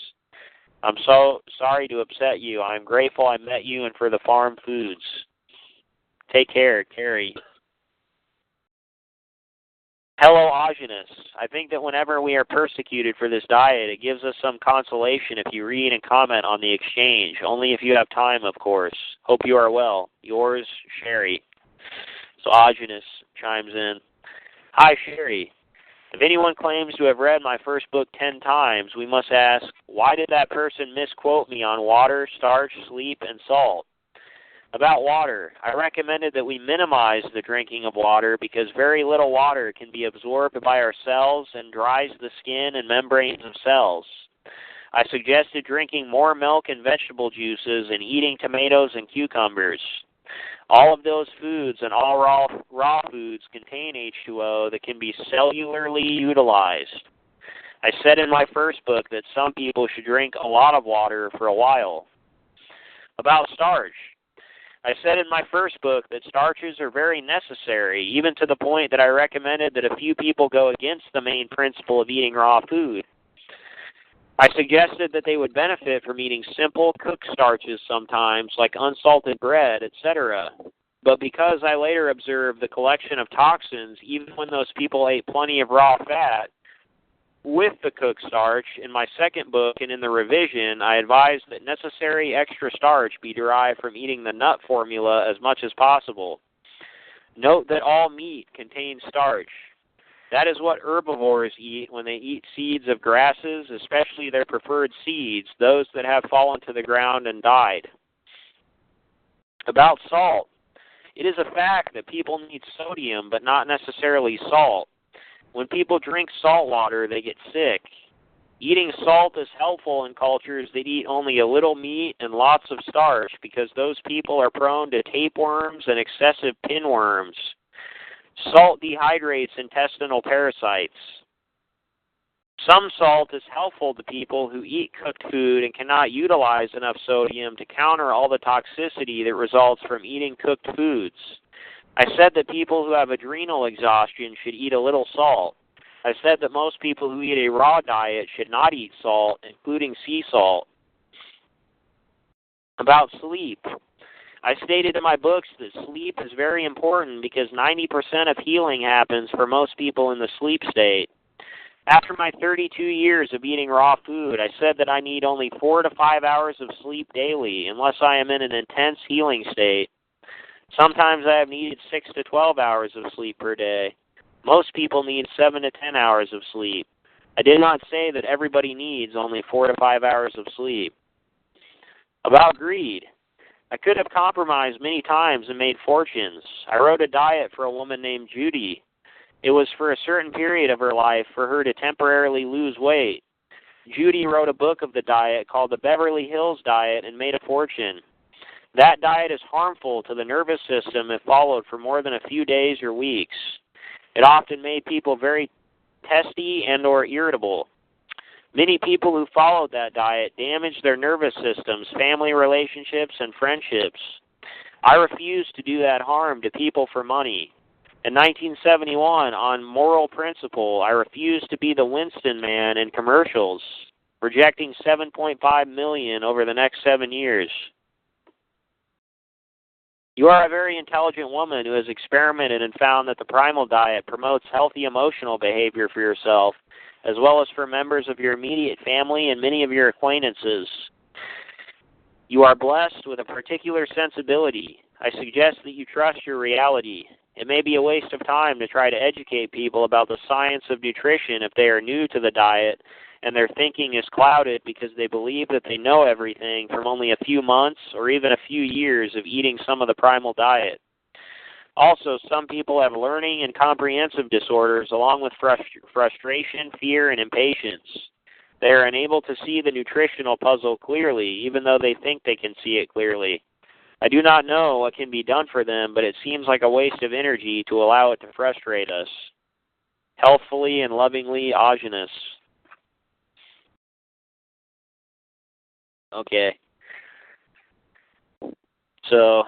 I'm so sorry to upset you. I am grateful I met you and for the farm foods. Take care, Carrie. Hello, Ajanis. I think that whenever we are persecuted for this diet, it gives us some consolation if you read and comment on the exchange. Only if you have time, of course. Hope you are well. Yours, Sherry. So Ajanis chimes in. Hi, Sherry. If anyone claims to have read my first book 10 times, we must ask, why did that person misquote me on water, starch, sleep, and salt? About water, I recommended that we minimize the drinking of water because very little water can be absorbed by our cells and dries the skin and membranes of cells. I suggested drinking more milk and vegetable juices and eating tomatoes and cucumbers. All of those foods and all raw foods contain H2O that can be cellularly utilized. I said in my first book that some people should drink a lot of water for a while. About starch, I said in my first book that starches are very necessary, even to the point that I recommended that a few people go against the main principle of eating raw food. I suggested that they would benefit from eating simple cooked starches sometimes, like unsalted bread, etc. But because I later observed the collection of toxins, even when those people ate plenty of raw fat, with the cooked starch, in my second book and in the revision, I advised that necessary extra starch be derived from eating the nut formula as much as possible. Note that all meat contains starch. That is what herbivores eat when they eat seeds of grasses, especially their preferred seeds, those that have fallen to the ground and died. About salt. It is a fact that people need sodium, but not necessarily salt. When people drink salt water, they get sick. Eating salt is helpful in cultures that eat only a little meat and lots of starch because those people are prone to tapeworms and excessive pinworms. Salt dehydrates intestinal parasites. Some salt is helpful to people who eat cooked food and cannot utilize enough sodium to counter all the toxicity that results from eating cooked foods. I said that people who have adrenal exhaustion should eat a little salt. I said that most people who eat a raw diet should not eat salt, including sea salt. About sleep. I stated in my books that sleep is very important because 90% of healing happens for most people in the sleep state. After my 32 years of eating raw food, I said that I need only 4 to 5 hours of sleep daily unless I am in an intense healing state. Sometimes I have needed 6 to 12 hours of sleep per day. Most people need 7 to 10 hours of sleep. I did not say that everybody needs only 4 to 5 hours of sleep. About greed. I could have compromised many times and made fortunes. I wrote a diet for a woman named Judy. It was for a certain period of her life for her to temporarily lose weight. Judy wrote a book of the diet called the Beverly Hills Diet and made a fortune. That diet is harmful to the nervous system if followed for more than a few days or weeks. It often made people very testy and or irritable. Many people who followed that diet damaged their nervous systems, family relationships, and friendships. I refused to do that harm to people for money. In 1971, on moral principle, I refused to be the Winston man in commercials, rejecting $7.5 million over the next 7 years. You are a very intelligent woman who has experimented and found that the Primal diet promotes healthy emotional behavior for yourself, as well as for members of your immediate family and many of your acquaintances. You are blessed with a particular sensibility. I suggest that you trust your reality. It may be a waste of time to try to educate people about the science of nutrition if they are new to the diet and their thinking is clouded because they believe that they know everything from only a few months or even a few years of eating some of the Primal diet. Also, some people have learning and comprehensive disorders along with frustration, fear, and impatience. They are unable to see the nutritional puzzle clearly, even though they think they can see it clearly. I do not know what can be done for them, but it seems like a waste of energy to allow it to frustrate us. Healthfully and lovingly, Agenus. Okay. So,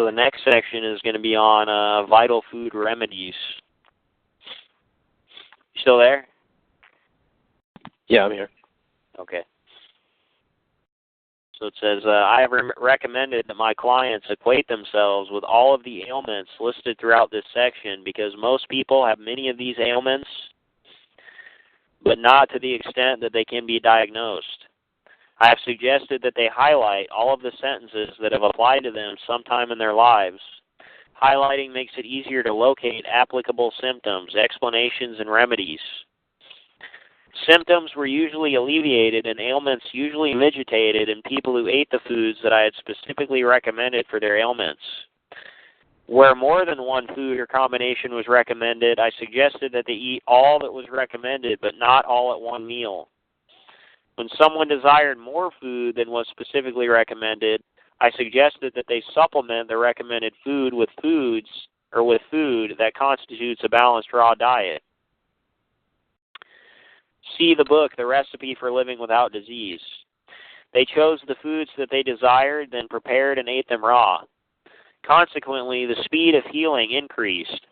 So the next section is going to be on vital food remedies. You still there? Yeah, I'm here. Okay. So it says, I have recommended that my clients equate themselves with all of the ailments listed throughout this section because most people have many of these ailments, but not to the extent that they can be diagnosed. I have suggested that they highlight all of the sentences that have applied to them sometime in their lives. Highlighting makes it easier to locate applicable symptoms, explanations, and remedies. Symptoms were usually alleviated and ailments usually mitigated in people who ate the foods that I had specifically recommended for their ailments. Where more than one food or combination was recommended, I suggested that they eat all that was recommended, but not all at one meal. When someone desired more food than was specifically recommended, I suggested that they supplement the recommended food with food that constitutes a balanced raw diet. See the book, The Recipe for Living Without Disease. They chose the foods that they desired, then prepared and ate them raw. Consequently, the speed of healing increased.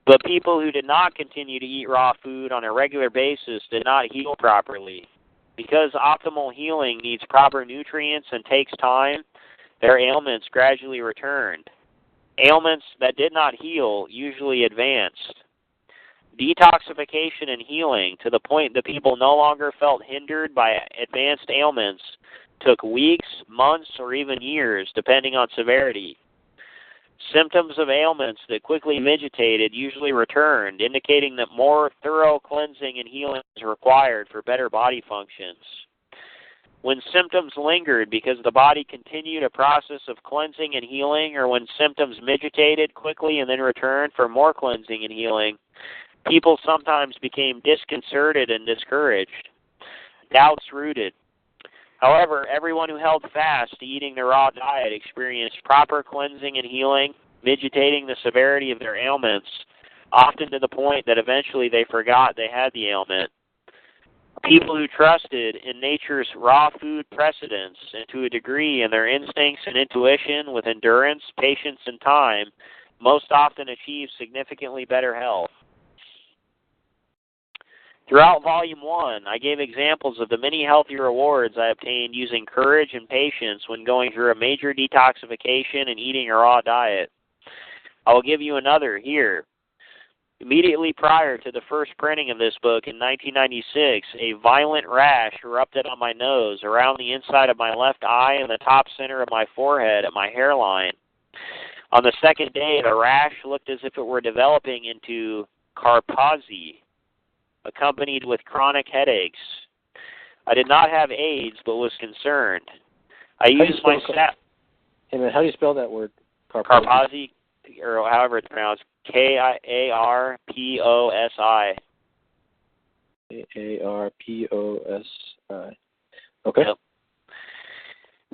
But people who did not continue to eat raw food on a regular basis did not heal properly. Because optimal healing needs proper nutrients and takes time, their ailments gradually returned. Ailments that did not heal usually advanced. Detoxification and healing, to the point that people no longer felt hindered by advanced ailments, took weeks, months, or even years, depending on severity. Symptoms of ailments that quickly mitigated usually returned, indicating that more thorough cleansing and healing is required for better body functions. When symptoms lingered because the body continued a process of cleansing and healing, or when symptoms mitigated quickly and then returned for more cleansing and healing, people sometimes became disconcerted and discouraged. Doubts rooted. However, everyone who held fast to eating the raw diet experienced proper cleansing and healing, mitigating the severity of their ailments, often to the point that eventually they forgot they had the ailment. People who trusted in nature's raw food precedence and to a degree in their instincts and intuition with endurance, patience, and time most often achieve significantly better health. Throughout Volume 1, I gave examples of the many healthy rewards I obtained using courage and patience when going through a major detoxification and eating a raw diet. I will give you another here. Immediately prior to the first printing of this book in 1996, a violent rash erupted on my nose, around the inside of my left eye, and the top center of my forehead at my hairline. On the second day, the rash looked as if it were developing into Kaposi, accompanied with chronic headaches. I did not have AIDS, but was concerned. I used my how do you spell that word? Kaposi, or however it's pronounced, Karposi. Karposi. Okay. Yep.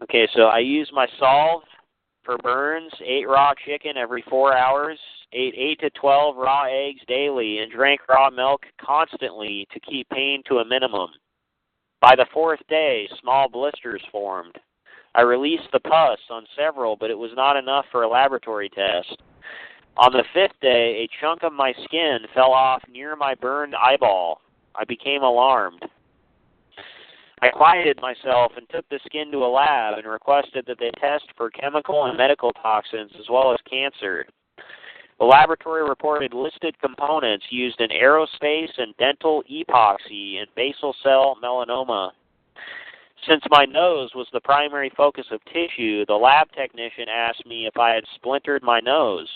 Okay, so I used my salve for burns, ate raw chicken every 4 hours, ate 8 to 12 raw eggs daily, and drank raw milk constantly to keep pain to a minimum. By the fourth day, small blisters formed. I released the pus on several, but it was not enough for a laboratory test. On the fifth day, a chunk of my skin fell off near my burned eyeball. I became alarmed. I quieted myself and took the skin to a lab and requested that they test for chemical and medical toxins as well as cancer. The laboratory reported listed components used in aerospace and dental epoxy and basal cell melanoma. Since my nose was the primary focus of tissue, the lab technician asked me if I had splintered my nose.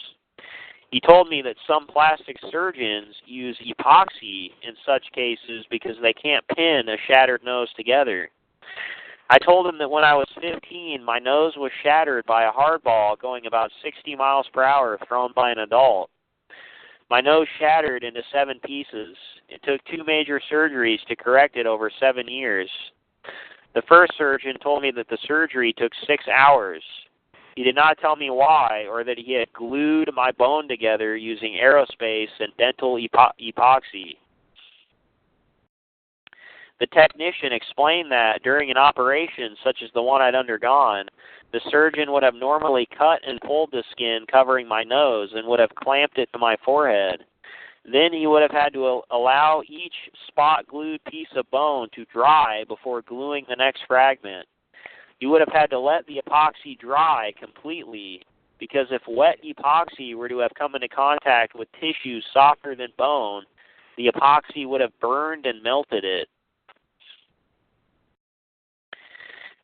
He told me that some plastic surgeons use epoxy in such cases because they can't pin a shattered nose together. I told him that when I was 15, my nose was shattered by a hardball going about 60 miles per hour thrown by an adult. My nose shattered into 7 pieces. It took 2 major surgeries to correct it over 7 years. The first surgeon told me that the surgery took 6 hours. He did not tell me why, or that he had glued my bone together using aerospace and dental epoxy. The technician explained that during an operation such as the one I'd undergone, the surgeon would have normally cut and pulled the skin covering my nose and would have clamped it to my forehead. Then he would have had to allow each spot-glued piece of bone to dry before gluing the next fragment. you would have had to let the epoxy dry completely, because if wet epoxy were to have come into contact with tissue softer than bone, the epoxy would have burned and melted it.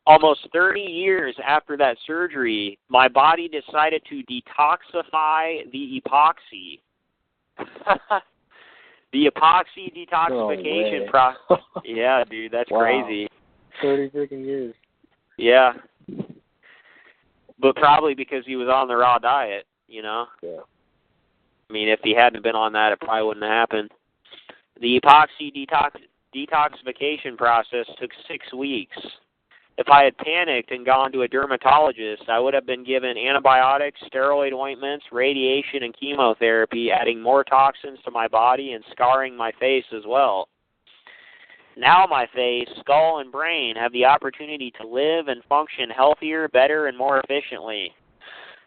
Almost 30 years after that surgery, my body decided to detoxify the epoxy. The epoxy detoxification process. Yeah, dude, that's crazy. 30 freaking years. Yeah. But probably because he was on the raw diet, you know? Yeah. I mean, if he hadn't been on that, it probably wouldn't have happened. The epoxy detoxification process took 6 weeks. If I had panicked and gone to a dermatologist, I would have been given antibiotics, steroid ointments, radiation, and chemotherapy, adding more toxins to my body and scarring my face as well. Now my face, skull, and brain have the opportunity to live and function healthier, better, and more efficiently.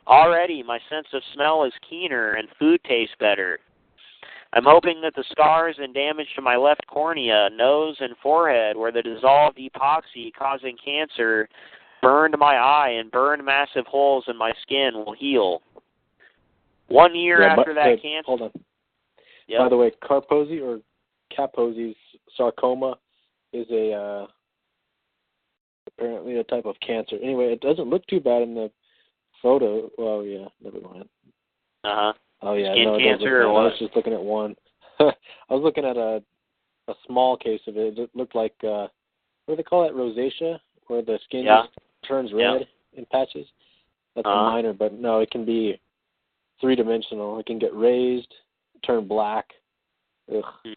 Already, my sense of smell is keener and food tastes better. I'm hoping that the scars and damage to my left cornea, nose, and forehead where the dissolved epoxy causing cancer burned my eye and burned massive holes in my skin will heal. 1 year after that cancer... Hold on. Yep. By the way, Kaposi's or Kaposi's sarcoma is apparently a type of cancer. Anyway, it doesn't look too bad in the photo. Well, yeah, never mind. Uh-huh. Oh, yeah. Skin cancer or what? I was just looking at one. I was looking at a small case of it. It looked like, what do they call that, rosacea, where the skin just turns red in patches. That's a minor, but no, it can be three-dimensional. It can get raised, turn black,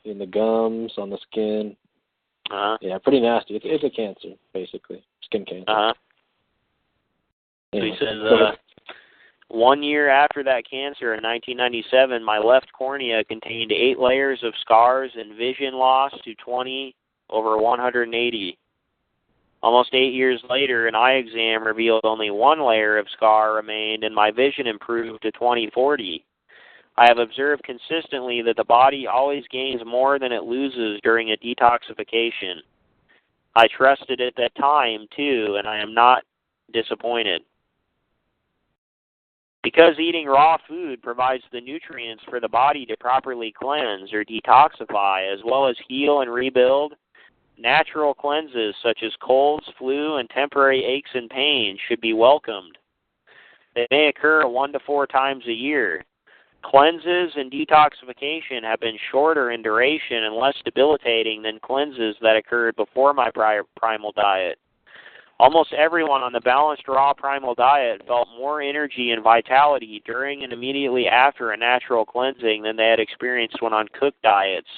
in the gums, on the skin. Yeah, pretty nasty. It's a cancer, basically, skin cancer. So he says, 1 year after that cancer in 1997, my left cornea contained 8 layers of scars and vision loss to 20/180. Almost 8 years later, an eye exam revealed only 1 layer of scar remained and my vision improved to 20/40. I have observed consistently that the body always gains more than it loses during a detoxification. I trusted it at that time, too, and I am not disappointed. Because eating raw food provides the nutrients for the body to properly cleanse or detoxify, as well as heal and rebuild, natural cleanses such as colds, flu, and temporary aches and pains should be welcomed. They may occur 1 to 4 times a year. Cleanses and detoxification have been shorter in duration and less debilitating than cleanses that occurred before my primal diet. Almost everyone on the balanced raw primal diet felt more energy and vitality during and immediately after a natural cleansing than they had experienced when on cooked diets.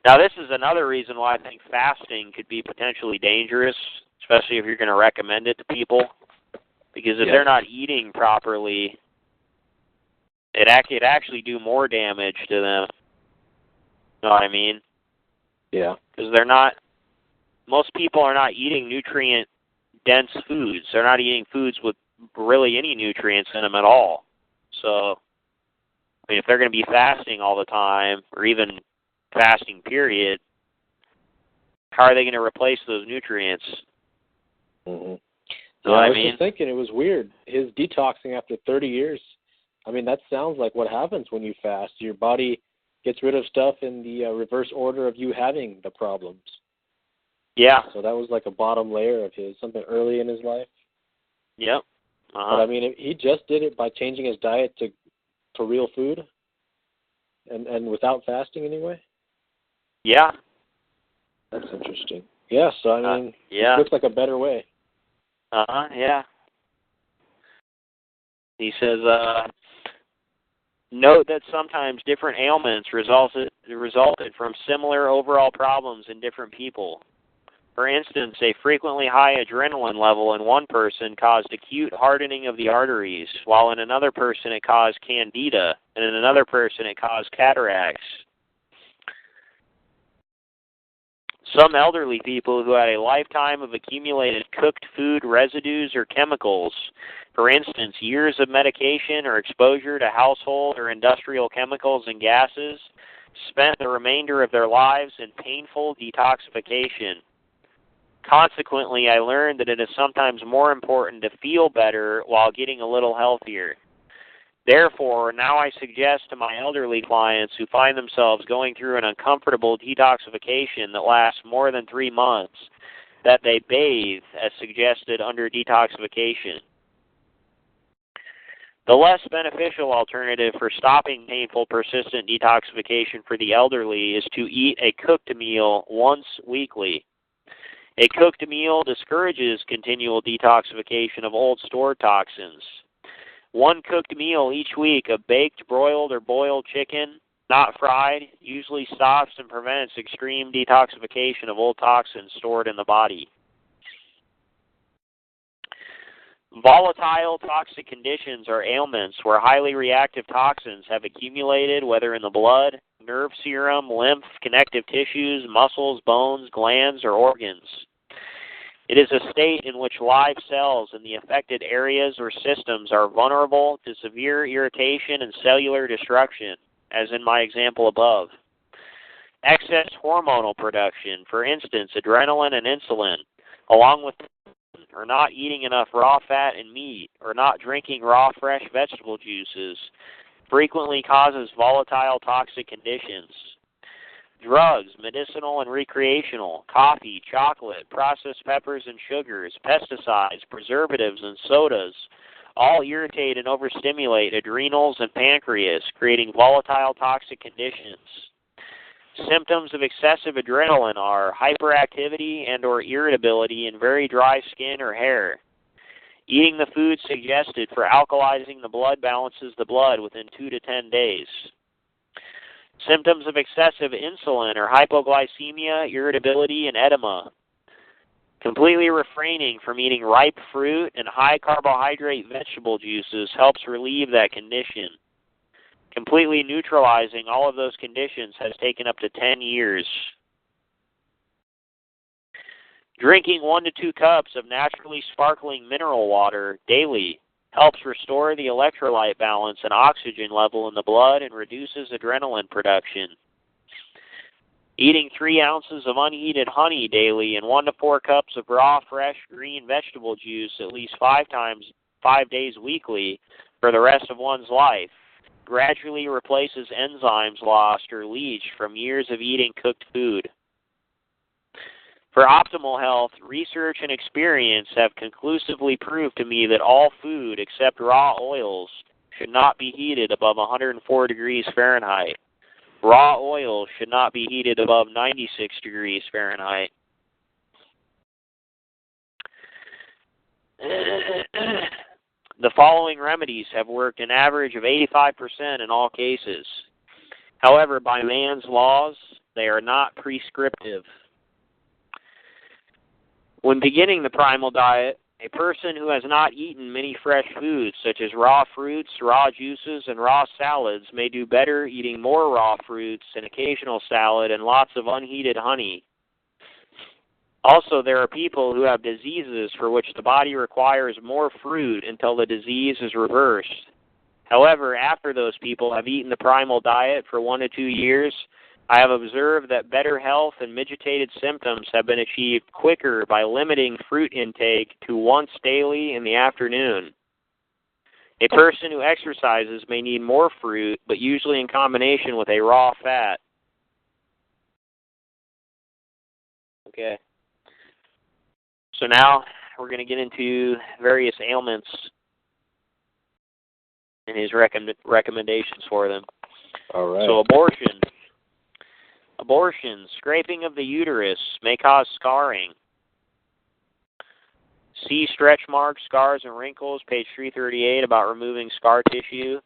Now, this is another reason why I think fasting could be potentially dangerous, especially if you're going to recommend it to people. Because if they're not eating properly, it could actually do more damage to them. You know what I mean? Yeah. Because most people are not eating nutrient-dense foods. They're not eating foods with really any nutrients in them at all. So, I mean, if they're going to be fasting all the time, or even fasting period, how are they going to replace those nutrients? Mm-hmm. You know I what I mean? just thinking, it was weird. His detoxing after 30 years, I mean, that sounds like what happens when you fast. Your body gets rid of stuff in the reverse order of you having the problems. Yeah. So that was like a bottom layer of his, something early in his life. Yep. But I mean, he just did it by changing his diet to real food, and without fasting anyway. Yeah. That's interesting. Yeah. So I mean, it looks like a better way. Yeah. He says, note that sometimes different ailments resulted from similar overall problems in different people. For instance, a frequently high adrenaline level in one person caused acute hardening of the arteries, while in another person it caused candida, and in another person it caused cataracts. Some elderly people who had a lifetime of accumulated cooked food residues or chemicals, for instance, years of medication or exposure to household or industrial chemicals and gases, spent the remainder of their lives in painful detoxification. Consequently, I learned that it is sometimes more important to feel better while getting a little healthier. Therefore, now I suggest to my elderly clients who find themselves going through an uncomfortable detoxification that lasts more than 3 months that they bathe as suggested under detoxification. The less beneficial alternative for stopping painful, persistent detoxification for the elderly is to eat a cooked meal once weekly. A cooked meal discourages continual detoxification of old stored toxins. One cooked meal each week of baked, broiled, or boiled chicken, not fried, usually stops and prevents extreme detoxification of old toxins stored in the body. Volatile toxic conditions are ailments where highly reactive toxins have accumulated, whether in the blood, nerve serum, lymph, connective tissues, muscles, bones, glands, or organs. It is a state in which live cells in the affected areas or systems are vulnerable to severe irritation and cellular destruction, as in my example above. Excess hormonal production, for instance, adrenaline and insulin, along with or not eating enough raw fat and meat, or not drinking raw fresh vegetable juices, frequently causes volatile toxic conditions. Drugs, medicinal and recreational, coffee, chocolate, processed peppers and sugars, pesticides, preservatives, and sodas all irritate and overstimulate adrenals and pancreas, creating volatile toxic conditions. Symptoms of excessive adrenaline are hyperactivity and or irritability and very dry skin or hair. Eating the food suggested for alkalizing the blood balances the blood within 2 to 10 days. Symptoms of excessive insulin or hypoglycemia, irritability, and edema. Completely refraining from eating ripe fruit and high-carbohydrate vegetable juices helps relieve that condition. Completely neutralizing all of those conditions has taken up to 10 years. Drinking 1 to 2 cups of naturally sparkling mineral water daily helps restore the electrolyte balance and oxygen level in the blood and reduces adrenaline production. Eating 3 ounces of unheated honey daily and 1 to 4 cups of raw, fresh, green vegetable juice at least 5 days weekly for the rest of one's life gradually replaces enzymes lost or leached from years of eating cooked food. For optimal health, research and experience have conclusively proved to me that all food except raw oils should not be heated above 104 degrees Fahrenheit. Raw oils should not be heated above 96 degrees Fahrenheit. The following remedies have worked an average of 85% in all cases. However, by man's laws, they are not prescriptive. When beginning the primal diet, a person who has not eaten many fresh foods, such as raw fruits, raw juices, and raw salads, may do better eating more raw fruits, an occasional salad, and lots of unheated honey. Also, there are people who have diseases for which the body requires more fruit until the disease is reversed. However, after those people have eaten the primal diet for 1 to 2 years, I have observed that better health and mitigated symptoms have been achieved quicker by limiting fruit intake to once daily in the afternoon. A person who exercises may need more fruit, but usually in combination with a raw fat. Okay. So now we're going to get into various ailments and his recommendations for them. All right. So abortion. Abortion, scraping of the uterus, may cause scarring. See stretch marks, scars, and wrinkles, page 338, about removing scar tissue.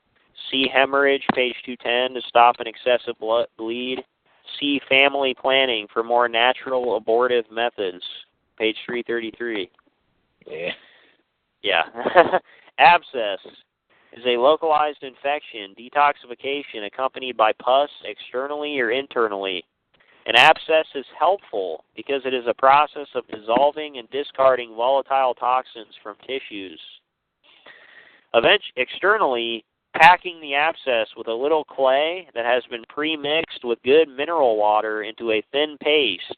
See hemorrhage, page 210, to stop an excessive bleed. See family planning for more natural abortive methods, page 333. Yeah. Abscess is a localized infection, detoxification accompanied by pus externally or internally. An abscess is helpful because it is a process of dissolving and discarding volatile toxins from tissues. Externally, packing the abscess with a little clay that has been pre-mixed with good mineral water into a thin paste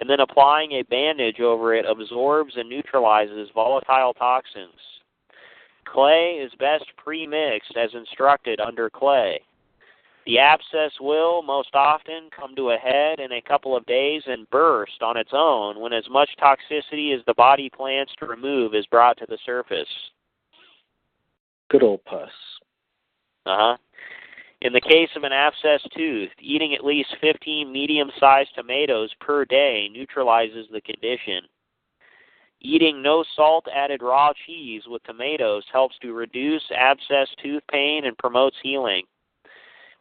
and then applying a bandage over it absorbs and neutralizes volatile toxins. Clay is best pre-mixed as instructed under clay. The abscess will, most often, come to a head in a couple of days and burst on its own when as much toxicity as the body plans to remove is brought to the surface. Good old pus. In the case of an abscessed tooth, eating at least 15 medium-sized tomatoes per day neutralizes the condition. Eating no salt-added raw cheese with tomatoes helps to reduce abscessed tooth pain and promotes healing.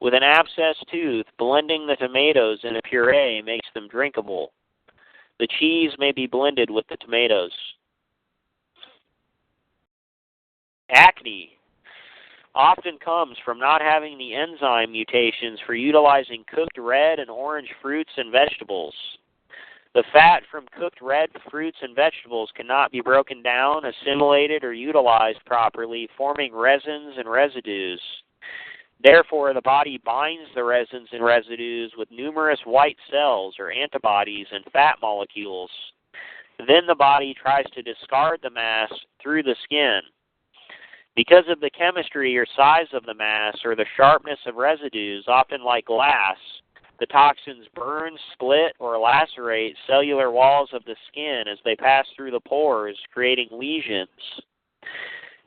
With an abscessed tooth, blending the tomatoes in a puree makes them drinkable. The cheese may be blended with the tomatoes. Acne often comes from not having the enzyme mutations for utilizing cooked red and orange fruits and vegetables. The fat from cooked red fruits and vegetables cannot be broken down, assimilated, or utilized properly, forming resins and residues. Therefore, the body binds the resins and residues with numerous white cells or antibodies and fat molecules. Then the body tries to discard the mass through the skin. Because of the chemistry or size of the mass or the sharpness of residues, often like glass, the toxins burn, split, or lacerate cellular walls of the skin as they pass through the pores, creating lesions.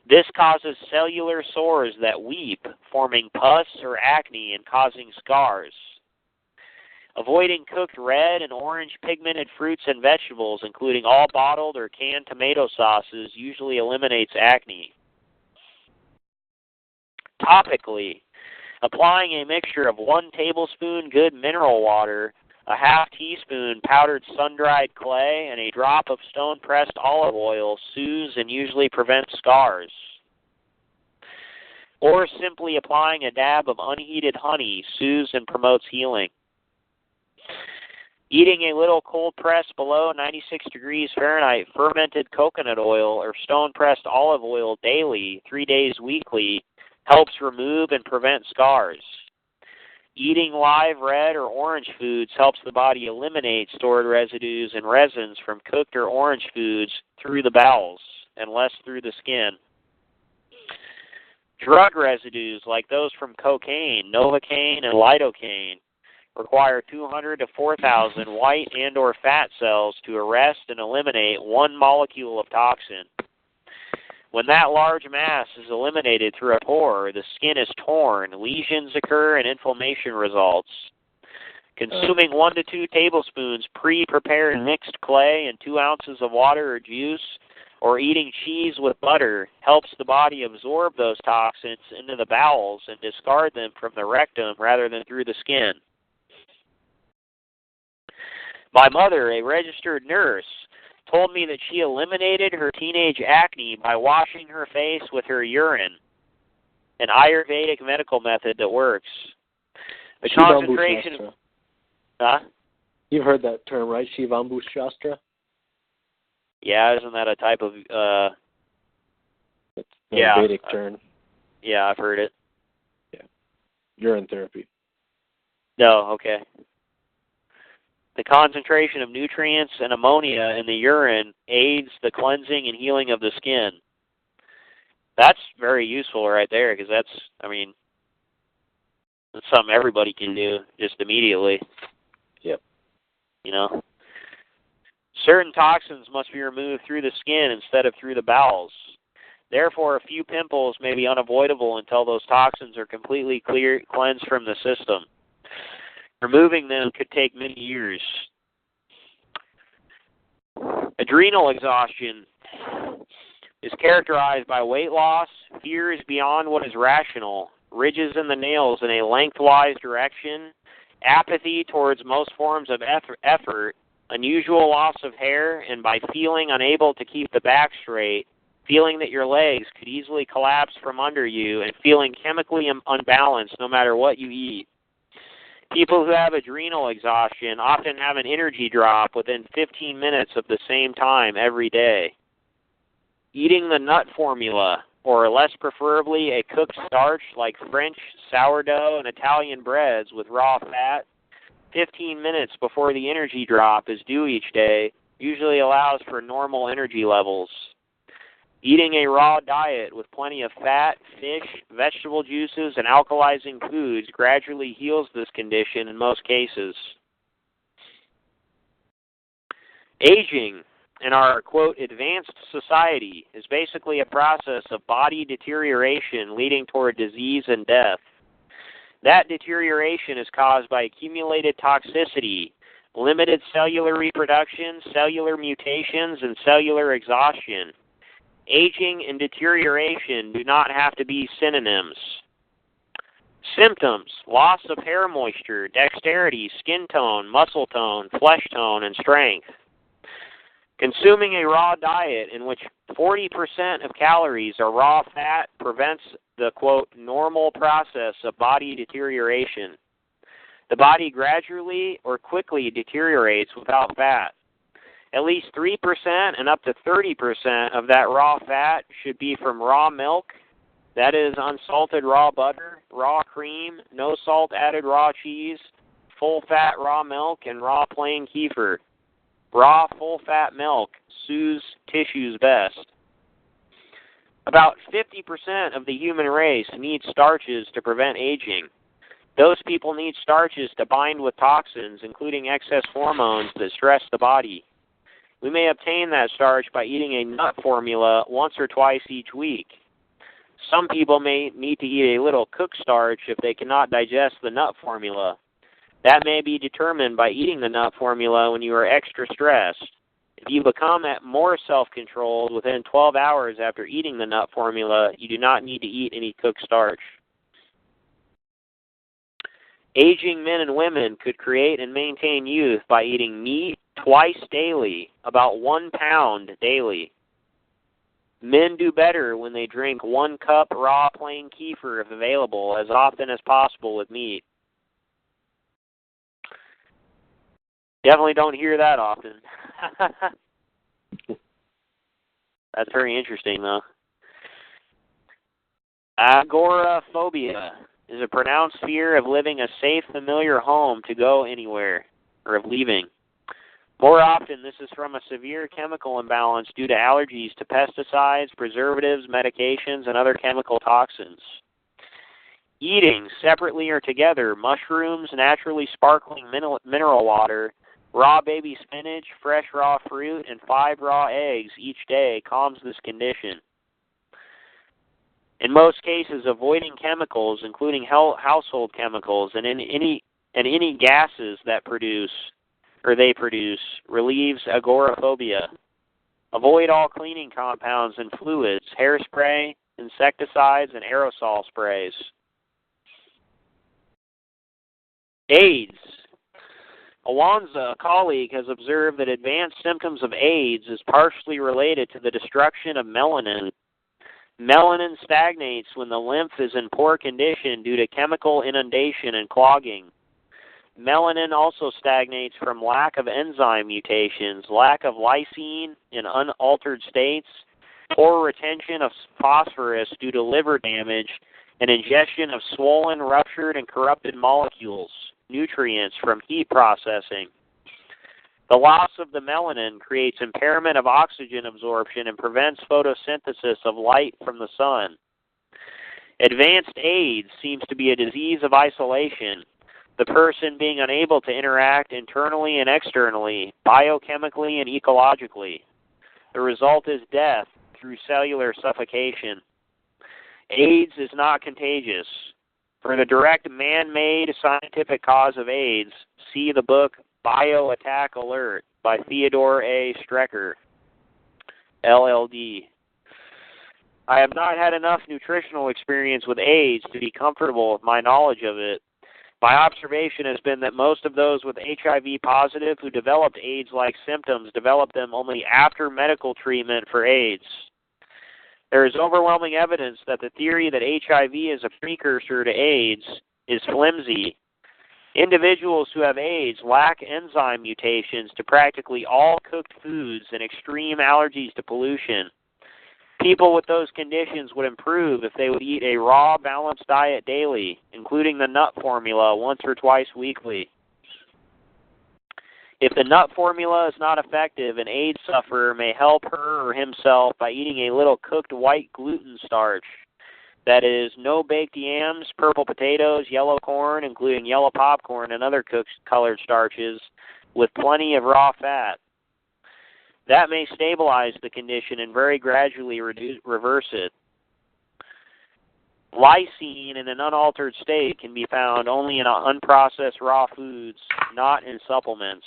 This causes cellular sores that weep, forming pus or acne and causing scars. Avoiding cooked red and orange pigmented fruits and vegetables, including all bottled or canned tomato sauces, usually eliminates acne. Topically, applying a mixture of 1 tablespoon good mineral water, a half teaspoon powdered sun-dried clay, and a drop of stone-pressed olive oil soothes and usually prevents scars. Or simply applying a dab of unheated honey soothes and promotes healing. Eating a little cold-pressed below 96 degrees Fahrenheit fermented coconut oil or stone-pressed olive oil daily, 3 days weekly, helps remove and prevent scars. Eating live red or orange foods helps the body eliminate stored residues and resins from cooked or orange foods through the bowels and less through the skin. Drug residues like those from cocaine, novocaine, and lidocaine require 200 to 4,000 white and or fat cells to arrest and eliminate 1 molecule of toxin. When that large mass is eliminated through a pore, the skin is torn, lesions occur, and inflammation results. Consuming 1 to 2 tablespoons pre-prepared mixed clay and 2 ounces of water or juice, or eating cheese with butter helps the body absorb those toxins into the bowels and discard them from the rectum rather than through the skin. My mother, a registered nurse, told me that she eliminated her teenage acne by washing her face with her urine, an Ayurvedic medical method that works. The concentration of... You've heard that term, right? Shivambu Shastra? Yeah, isn't that a type of... It's a Vedic term. Yeah, I've heard it. Yeah. Urine therapy. No, okay. The concentration of nutrients and ammonia in the urine aids the cleansing and healing of the skin. That's very useful right there because that's something everybody can do just immediately. Yep. You know? Certain toxins must be removed through the skin instead of through the bowels. Therefore, a few pimples may be unavoidable until those toxins are completely cleansed from the system. Removing them could take many years. Adrenal exhaustion is characterized by weight loss, fears beyond what is rational, ridges in the nails in a lengthwise direction, apathy towards most forms of effort, unusual loss of hair, and by feeling unable to keep the back straight, feeling that your legs could easily collapse from under you, and feeling chemically unbalanced no matter what you eat. People who have adrenal exhaustion often have an energy drop within 15 minutes of the same time every day. Eating the nut formula, or less preferably a cooked starch like French, sourdough, and Italian breads with raw fat, 15 minutes before the energy drop is due each day usually allows for normal energy levels. Eating a raw diet with plenty of fat, fish, vegetable juices, and alkalizing foods gradually heals this condition in most cases. Aging in our, quote, advanced society is basically a process of body deterioration leading toward disease and death. That deterioration is caused by accumulated toxicity, limited cellular reproduction, cellular mutations, and cellular exhaustion. Aging and deterioration do not have to be synonyms. Symptoms: loss of hair moisture, dexterity, skin tone, muscle tone, flesh tone, and strength. Consuming a raw diet in which 40% of calories are raw fat prevents the, quote, normal process of body deterioration. The body gradually or quickly deteriorates without fat. At least 3% and up to 30% of that raw fat should be from raw milk, that is unsalted raw butter, raw cream, no salt added raw cheese, full fat raw milk, and raw plain kefir. Raw full fat milk soothes tissues best. About 50% of the human race needs starches to prevent aging. Those people need starches to bind with toxins, including excess hormones that stress the body. We may obtain that starch by eating a nut formula once or twice each week. Some people may need to eat a little cooked starch if they cannot digest the nut formula. That may be determined by eating the nut formula when you are extra stressed. If you become more self-controlled within 12 hours after eating the nut formula, you do not need to eat any cooked starch. Aging men and women could create and maintain youth by eating meat twice daily, about 1 pound daily. Men do better when they drink 1 cup raw plain kefir if available as often as possible with meat. Definitely don't hear that often. That's very interesting, though. Agoraphobia is a pronounced fear of living a safe, familiar home to go anywhere, or of leaving. More often, this is from a severe chemical imbalance due to allergies to pesticides, preservatives, medications, and other chemical toxins. Eating, separately or together, mushrooms, naturally sparkling mineral water, raw baby spinach, fresh raw fruit, and 5 raw eggs each day calms this condition. In most cases, avoiding chemicals, including household chemicals, and any gases that they produce, relieves agoraphobia. Avoid all cleaning compounds and fluids, hairspray, insecticides, and aerosol sprays. AIDS. Awanza, a colleague, has observed that advanced symptoms of AIDS is partially related to the destruction of melanin. Melanin stagnates when the lymph is in poor condition due to chemical inundation and clogging. Melanin also stagnates from lack of enzyme mutations, lack of lysine in unaltered states, poor retention of phosphorus due to liver damage, and ingestion of swollen, ruptured, and corrupted molecules, nutrients from heat processing. The loss of the melanin creates impairment of oxygen absorption and prevents photosynthesis of light from the sun. Advanced AIDS seems to be a disease of isolation, the person being unable to interact internally and externally, biochemically and ecologically. The result is death through cellular suffocation. AIDS is not contagious. For the direct man-made scientific cause of AIDS, see the book Bioattack Alert by Theodore A. Strecker, LLD. I have not had enough nutritional experience with AIDS to be comfortable with my knowledge of it. My observation has been that most of those with HIV positive who developed AIDS-like symptoms developed them only after medical treatment for AIDS. There is overwhelming evidence that the theory that HIV is a precursor to AIDS is flimsy. Individuals who have AIDS lack enzyme mutations to practically all cooked foods and extreme allergies to pollution. People with those conditions would improve if they would eat a raw, balanced diet daily, including the nut formula once or twice weekly. If the nut formula is not effective, an AIDS sufferer may help her or himself by eating a little cooked white gluten starch. That is, no baked yams, purple potatoes, yellow corn, including yellow popcorn and other cooked colored starches, with plenty of raw fat. That may stabilize the condition and very gradually reverse it. Lysine in an unaltered state can be found only in unprocessed raw foods, not in supplements.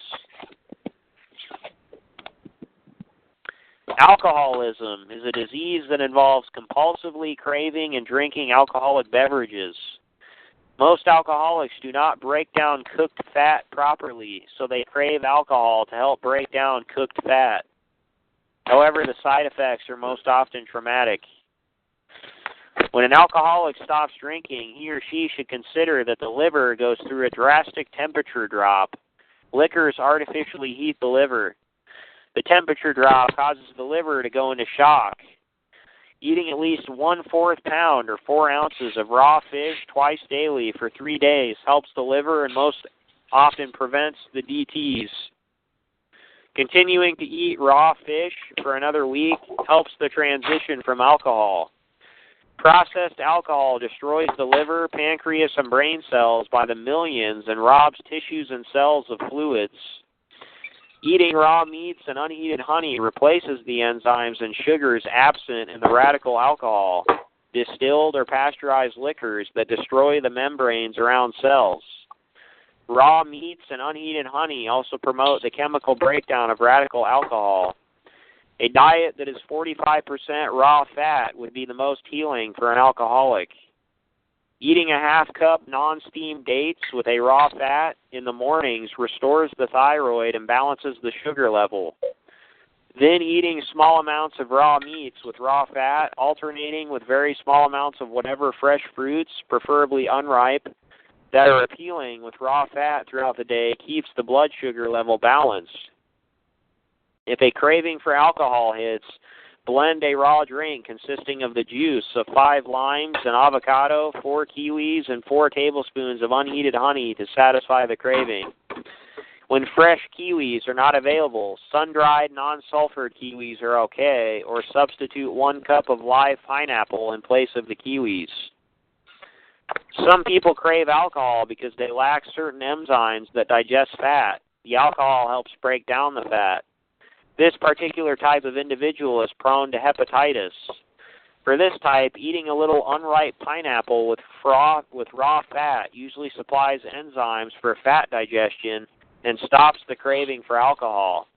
Alcoholism is a disease that involves compulsively craving and drinking alcoholic beverages. Most alcoholics do not break down cooked fat properly, so they crave alcohol to help break down cooked fat. However, the side effects are most often traumatic. When an alcoholic stops drinking, he or she should consider that the liver goes through a drastic temperature drop. Liquors artificially heat the liver. The temperature drop causes the liver to go into shock. Eating at least 1/4 pound or 4 ounces of raw fish twice daily for 3 days helps the liver and most often prevents the DTs. Continuing to eat raw fish for another week helps the transition from alcohol. Processed alcohol destroys the liver, pancreas, and brain cells by the millions and robs tissues and cells of fluids. Eating raw meats and unheated honey replaces the enzymes and sugars absent in the radical alcohol, distilled or pasteurized liquors that destroy the membranes around cells. Raw meats and unheated honey also promote the chemical breakdown of radical alcohol. A diet that is 45% raw fat would be the most healing for an alcoholic. Eating a half-cup non-steamed dates with a raw fat in the mornings restores the thyroid and balances the sugar level. Then eating small amounts of raw meats with raw fat, alternating with very small amounts of whatever fresh fruits, preferably unripe, that are appealing with raw fat throughout the day keeps the blood sugar level balanced. If a craving for alcohol hits, blend a raw drink consisting of the juice of 5 limes, an avocado, 4 kiwis, and 4 tablespoons of unheated honey to satisfy the craving. When fresh kiwis are not available, sun-dried, non-sulfured kiwis are okay, or substitute 1 cup of live pineapple in place of the kiwis. Some people crave alcohol because they lack certain enzymes that digest fat. The alcohol helps break down the fat. This particular type of individual is prone to hepatitis. For this type, eating a little unripe pineapple with raw fat usually supplies enzymes for fat digestion and stops the craving for alcohol.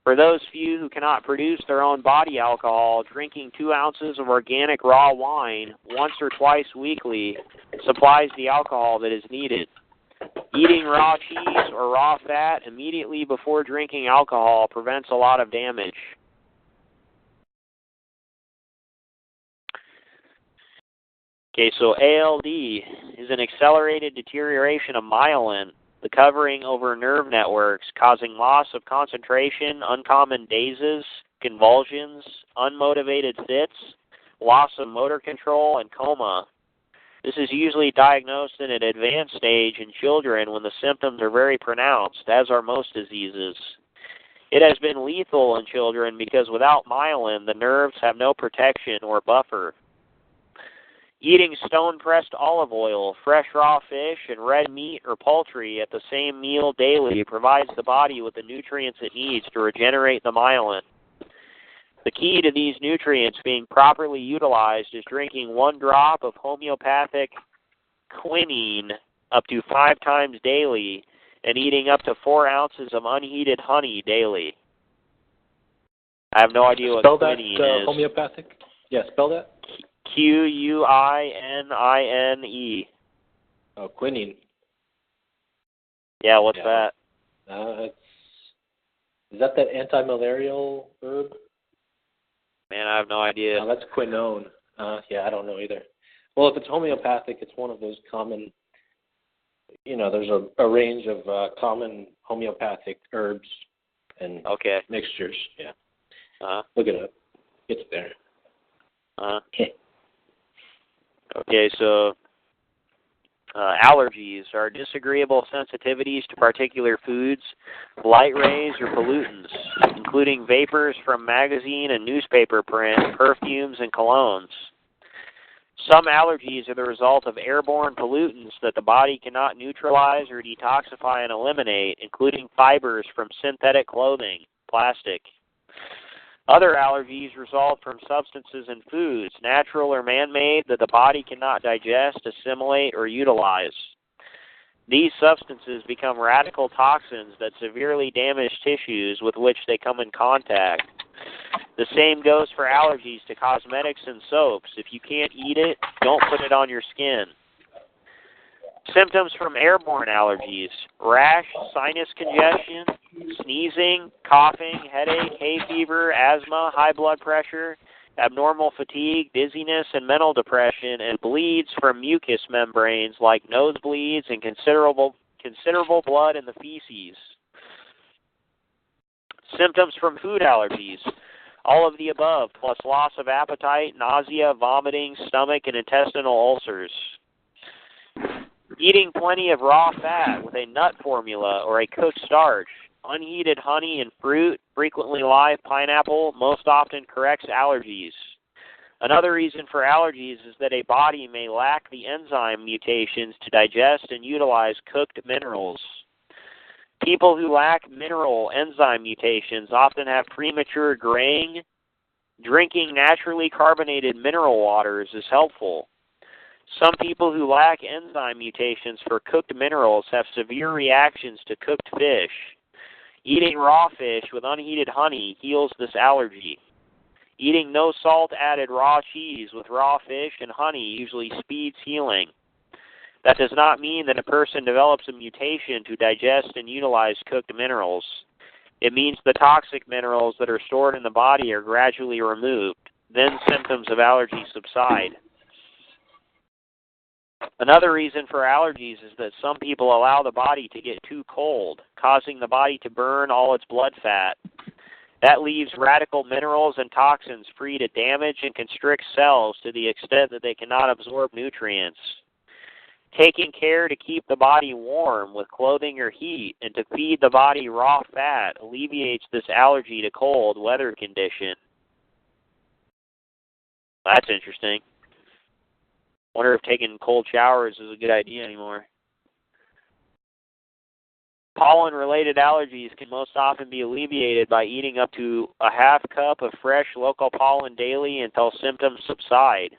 For those few who cannot produce their own body alcohol, drinking 2 ounces of organic raw wine once or twice weekly supplies the alcohol that is needed. Eating raw cheese or raw fat immediately before drinking alcohol prevents a lot of damage. Okay, so ALD is an accelerated deterioration of myelin, the covering over nerve networks, causing loss of concentration, uncommon dazes, convulsions, unmotivated fits, loss of motor control, and coma. This is usually diagnosed in an advanced stage in children when the symptoms are very pronounced, as are most diseases. It has been lethal in children because without myelin, the nerves have no protection or buffer. Eating stone-pressed olive oil, fresh raw fish, and red meat or poultry at the same meal daily provides the body with the nutrients it needs to regenerate the myelin. The key to these nutrients being properly utilized is drinking 1 drop of homeopathic quinine up to 5 times daily and eating up to 4 ounces of unheated honey daily. I have no idea what quinine is. Homeopathic? Yeah, spell that. Quinine. Oh, quinine. Yeah, what's that? Is that anti-malarial herb? Man, I have no idea. No, that's quinone. Yeah, I don't know either. Well, if it's homeopathic, it's one of those common, there's a range of common homeopathic herbs and mixtures. Yeah. Look it up. It's there. Okay, so Allergies are disagreeable sensitivities to particular foods, light rays, or pollutants, including vapors from magazine and newspaper print, perfumes, and colognes. Some allergies are the result of airborne pollutants that the body cannot neutralize or detoxify and eliminate, including fibers from synthetic clothing, plastic. Other allergies result from substances in foods, natural or man-made, that the body cannot digest, assimilate, or utilize. These substances become radical toxins that severely damage tissues with which they come in contact. The same goes for allergies to cosmetics and soaps. If you can't eat it, don't put it on your skin. Symptoms from airborne allergies: rash, sinus congestion, sneezing, coughing, headache, hay fever, asthma, high blood pressure, abnormal fatigue, dizziness, and mental depression, and bleeds from mucous membranes like nosebleeds and considerable blood in the feces. Symptoms from food allergies: all of the above, plus loss of appetite, nausea, vomiting, stomach, and intestinal ulcers. Eating plenty of raw fat with a nut formula or a cooked starch, unheated honey and fruit, frequently live pineapple, most often corrects allergies. Another reason for allergies is that a body may lack the enzyme mutations to digest and utilize cooked minerals. People who lack mineral enzyme mutations often have premature graying. Drinking naturally carbonated mineral waters is helpful. Some people who lack enzyme mutations for cooked minerals have severe reactions to cooked fish. Eating raw fish with unheated honey heals this allergy. Eating no salt added raw cheese with raw fish and honey usually speeds healing. That does not mean that a person develops a mutation to digest and utilize cooked minerals. It means the toxic minerals that are stored in the body are gradually removed. Then symptoms of allergy subside. Another reason for allergies is that some people allow the body to get too cold, causing the body to burn all its blood fat. That leaves radical minerals and toxins free to damage and constrict cells to the extent that they cannot absorb nutrients. Taking care to keep the body warm with clothing or heat and to feed the body raw fat alleviates this allergy to cold weather condition. That's interesting. Wonder if taking cold showers is a good idea anymore. Pollen-related allergies can most often be alleviated by eating up to a half cup of fresh local pollen daily until symptoms subside.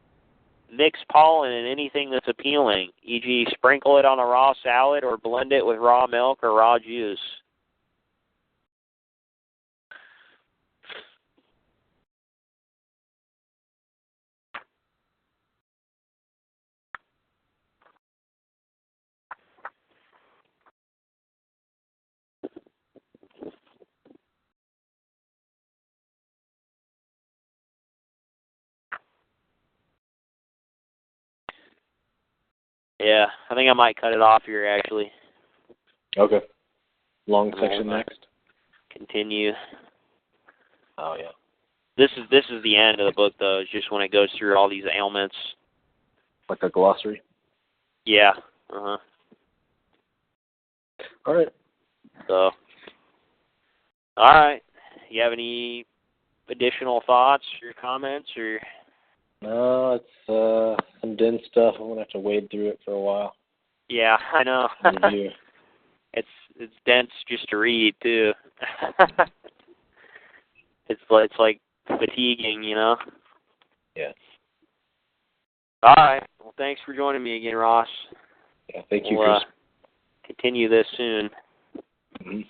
Mix pollen in anything that's appealing, e.g. sprinkle it on a raw salad or blend it with raw milk or raw juice. Yeah, I think I might cut it off here, actually. Okay. Long section next. Continue. Oh, yeah. This is the end of the book, though. It's just when it goes through all these ailments. Like a glossary? Yeah. Uh-huh. All right. So, all right. You have any additional thoughts or comments, or? No, it's some dense stuff. I'm gonna have to wade through it for a while. Yeah, I know. It's dense just to read too. It's like fatiguing, you know. Yeah. All right. Well, thanks for joining me again, Ross. Yeah. Thank you, We'll Chris. continue this soon. Mm-hmm.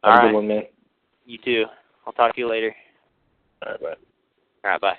All Have a right. good one, man. You too. I'll talk to you later. All right. Bye. All right. Bye.